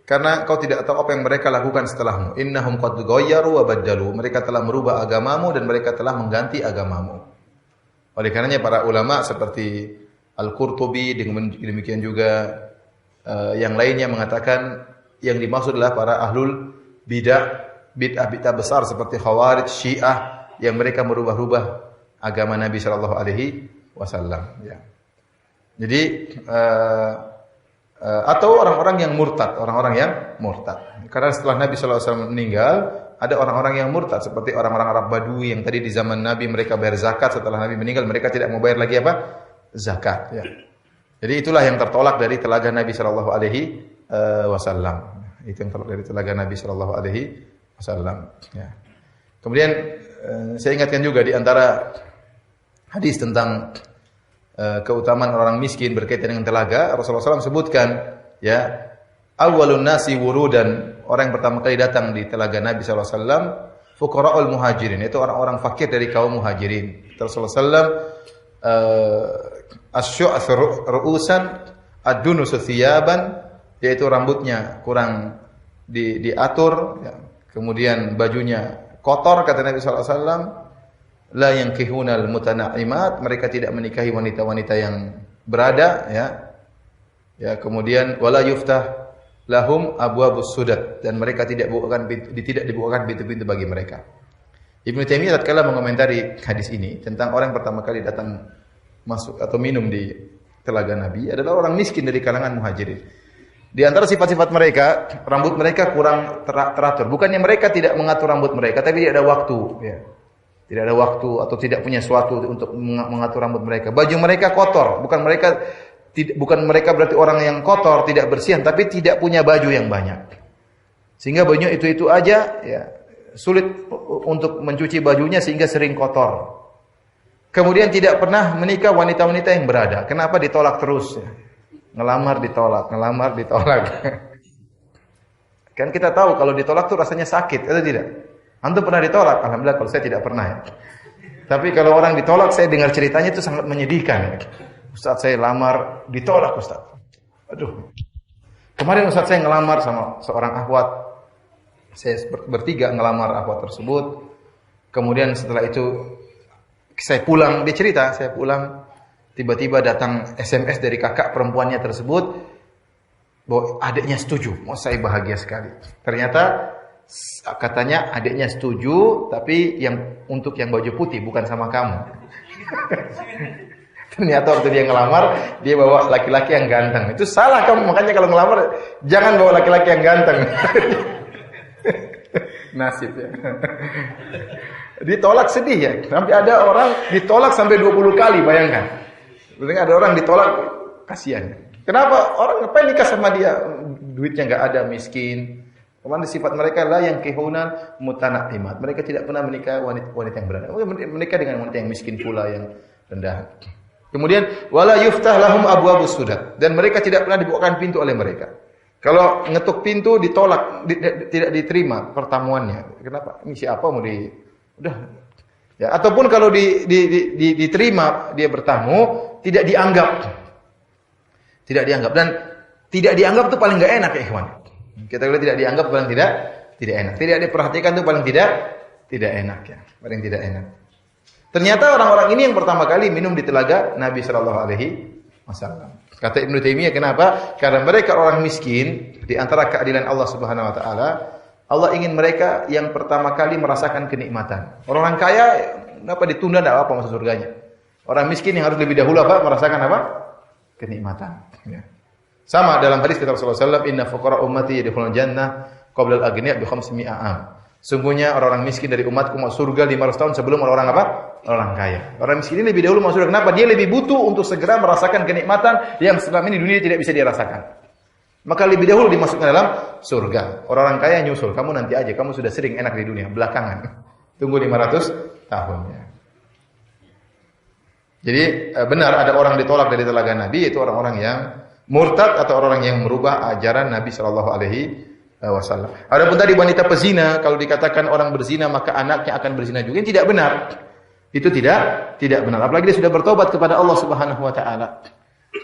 karena kau tidak tahu apa yang mereka lakukan setelahmu. Innahum qad ghayyaru wa baddalu. Mereka telah merubah agamamu dan mereka telah mengganti agamamu. Oleh karenanya para ulama seperti Al-Qurtubi, demikian juga yang lainnya mengatakan yang dimaksud adalah para ahlul bid'ah besar seperti Khawarij, Syiah yang mereka merubah-rubah agama Nabi sallallahu alaihi wasallam ya. Jadi atau orang-orang yang murtad. Karena setelah Nabi sallallahu alaihi wasallam meninggal, ada orang-orang yang murtad seperti orang-orang Arab Badui yang tadi di zaman Nabi mereka bayar zakat, setelah Nabi meninggal mereka tidak mau bayar lagi apa? Zakat ya. Jadi itulah yang tertolak dari telaga Nabi sallallahu alaihi wasallam. Itu yang tertolak dari telaga Nabi sallallahu alaihi wasallam ya. Kemudian saya ingatkan juga di antara hadis tentang keutamaan orang miskin berkaitan dengan telaga, Rasulullah SAW sebutkan ya, awwalun nasi wurudan, orang yang pertama kali datang di telaga Nabi SAW, fuqara'ul muhajirin, itu orang-orang fakir dari kaum muhajirin. Rasulullah SAW asy'ath ru'usan ad-dunus thiyaban, yaitu rambutnya kurang diatur ya. Kemudian bajunya kotor, kata Nabi SAW, la yankihunal mutana'imat, mereka tidak menikahi wanita-wanita yang berada ya. Ya, kemudian wala yuftah lahum abwabus sudat, dan mereka tidak dibukakan pintu-pintu bagi mereka. Ibnu Taimiyah tatkala mengomentari hadis ini tentang orang yang pertama kali datang masuk atau minum di telaga Nabi adalah orang miskin dari kalangan muhajirin. Di antara sifat-sifat mereka, rambut mereka kurang teratur. Bukannya mereka tidak mengatur rambut mereka, tapi tidak ada waktu ya. Tidak ada waktu atau tidak punya suatu untuk mengatur rambut mereka. Baju mereka kotor, bukan mereka berarti orang yang kotor, tidak bersihan, tapi tidak punya baju yang banyak. Sehingga bajunya itu-itu aja, ya sulit untuk mencuci bajunya sehingga sering kotor. Kemudian tidak pernah menikah wanita-wanita yang berada. Kenapa ditolak terus? Ya? Ngelamar ditolak, ngelamar ditolak. Kan kita tahu kalau ditolak tuh rasanya sakit, atau tidak? Antum pernah ditolak? Alhamdulillah kalau saya tidak pernah ya. Tapi kalau orang ditolak, saya dengar ceritanya itu sangat menyedihkan. Ustaz saya lamar, ditolak Ustaz. Aduh. Kemarin Ustaz saya ngelamar sama seorang akhwat. Saya bertiga ngelamar akhwat tersebut. Kemudian setelah itu saya pulang, dia cerita, saya pulang. Tiba-tiba datang SMS dari kakak perempuannya tersebut. Bahwa adiknya setuju. Oh, saya bahagia sekali. Ternyata katanya adiknya setuju, tapi yang untuk yang baju putih bukan sama kamu. Ternyata waktu dia ngelamar, dia bawa laki-laki yang ganteng. Itu salah kamu, makanya kalau ngelamar jangan bawa laki-laki yang ganteng. Nasib ya. Ditolak sedih ya. Sampai ada orang ditolak sampai 20 kali, bayangkan. Berarti ada orang ditolak, kasihan. Kenapa? Orang ngapain nikah sama dia? Duitnya enggak ada, miskin. Kemana sifat mereka lah yang kehunan mutana'imat. Mereka tidak pernah menikah wanita yang berada. Menikah dengan wanita yang miskin pula, yang rendah. Kemudian wala yuftah lahum abwabus sudat, dan mereka tidak pernah dibukakan pintu oleh mereka. Kalau ngetuk pintu ditolak, tidak diterima pertemuannya. Kenapa? Ini siapa mau di udah. Ya, ataupun kalau diterima dia bertamu, tidak dianggap. Tidak dianggap, dan tidak dianggap itu paling enggak enak ya, ikhwan. Kita kalau tidak dianggap paling tidak enak. Tidak diperhatikan itu paling tidak enak ya. Paling tidak enak. Ternyata orang-orang ini yang pertama kali minum di telaga Nabi sallallahu alaihi wasallam. Kata Ibnu Taimiyah, kenapa? Karena mereka orang miskin, di antara keadilan Allah Subhanahu wa taala, Allah ingin mereka yang pertama kali merasakan kenikmatan. Orang kaya kenapa ditunda, enggak apa masuk surganya. Orang miskin yang harus lebih dahulu merasakan kenikmatan ya. Sama dalam hadis kata Rasulullah SAW, inna fuqara ummati yadkhulul jannah qabla al-aghniya bi 500 am. Sungguhnya orang-orang miskin dari umatku masuk surga 500 tahun sebelum orang orang kaya. Orang miskin ini lebih dahulu masuk surga. Kenapa? Dia lebih butuh untuk segera merasakan kenikmatan yang selama ini di dunia tidak bisa dirasakan. Maka lebih dahulu dimasukkan dalam surga. Orang-orang kaya nyusul, kamu nanti aja, kamu sudah sering enak di dunia, belakangan. Tunggu 500 tahun ya. Jadi benar ada orang ditolak dari telaga Nabi, itu orang-orang yang murtad atau orang yang merubah ajaran Nabi sallallahu alaihi wasallam. Adapun tadi wanita pezina, kalau dikatakan orang berzina maka anaknya akan berzina juga, tidak benar. Itu tidak benar. Apalagi dia sudah bertobat kepada Allah Subhanahu wa taala.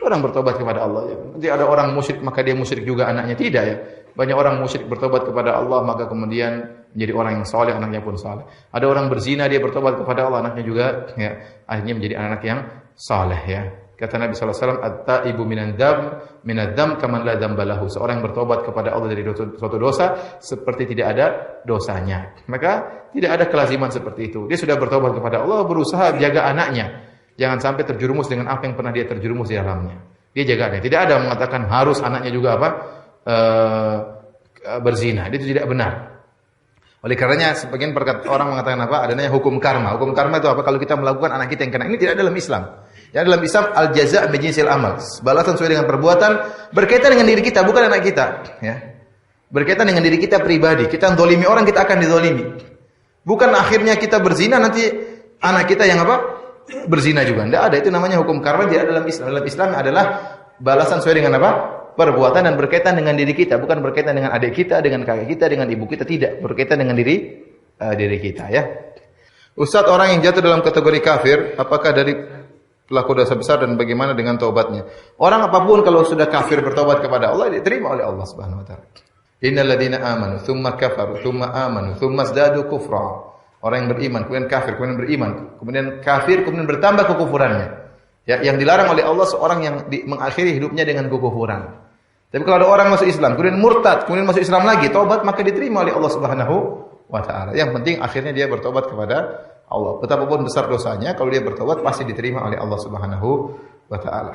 Orang bertobat kepada Allah ya. Nanti ada orang musyrik maka dia musyrik juga anaknya, tidak ya. Banyak orang musyrik bertobat kepada Allah maka kemudian menjadi orang yang saleh, anaknya pun saleh. Ada orang berzina dia bertobat kepada Allah, anaknya juga ya akhirnya menjadi anak yang saleh ya. Kata Nabi sallallahu alaihi wasallam, at-taibu minadz-dzam kaman la dzamba lahu. Seorang yang bertobat kepada Allah dari suatu dosa seperti tidak ada dosanya. Maka tidak ada kelaziman seperti itu. Dia sudah bertobat kepada Allah, berusaha jaga anaknya. Jangan sampai terjerumus dengan apa yang pernah dia terjerumus di dalamnya. Dia jaga anaknya. Tidak ada mengatakan harus anaknya juga berzina. Itu tidak benar. Oleh karenanya sebagian orang mengatakan adanya hukum karma. Hukum karma itu apa? Kalau kita melakukan anak kita yang kena. Ini tidak dalam Islam. Ya, dalam Islam al-jaza' min jinsil amal. Balasan sesuai dengan perbuatan, berkaitan dengan diri kita, bukan anak kita, ya. Berkaitan dengan diri kita pribadi. Kita zalimi orang, kita akan dizalimi. Bukan akhirnya kita berzina nanti anak kita yang berzina juga. Tidak ada, itu namanya hukum karma, tidak dalam Islam. Dalam Islam adalah balasan sesuai dengan perbuatan, dan berkaitan dengan diri kita, bukan berkaitan dengan adik kita, dengan kakak kita, dengan ibu kita, tidak. Berkaitan dengan diri kita ya. Ustaz, orang yang jatuh dalam kategori kafir, apakah dari pelaku dosa besar dan bagaimana dengan taubatnya? Orang apapun kalau sudah kafir bertobat kepada Allah diterima oleh Allah Subhanahu wa taala. Innal ladzina amanu tsumma kafaru tsumma amanu tsumma zdadu kufra. Orang yang beriman kemudian kafir, kemudian beriman, kemudian kafir, kemudian bertambah kekufurannya. Ya, yang dilarang oleh Allah seorang yang mengakhiri hidupnya dengan kekufuran. Tapi kalau ada orang masuk Islam, kemudian murtad, kemudian masuk Islam lagi, taubat, maka diterima oleh Allah Subhanahu wa taala. Yang penting akhirnya dia bertobat kepada Allah. Betapapun besar dosanya, kalau dia bertobat pasti diterima oleh Allah Subhanahu wa taala.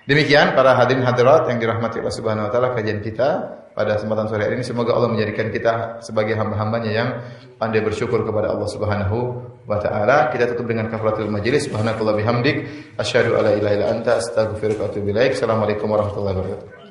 Demikian para hadirin hadirat yang dirahmati Allah Subhanahu wa taala, kajian kita pada kesempatan sore hari ini. Semoga Allah menjadikan kita sebagai hamba-hambanya yang pandai bersyukur kepada Allah Subhanahu wa taala. Kita tutup dengan kafaratul majelis. Subhanakallah bihamdik asyhadu alla ilaha illa anta astaghfiruka wa atubu ilaik. Assalamualaikum warahmatullahi wabarakatuh.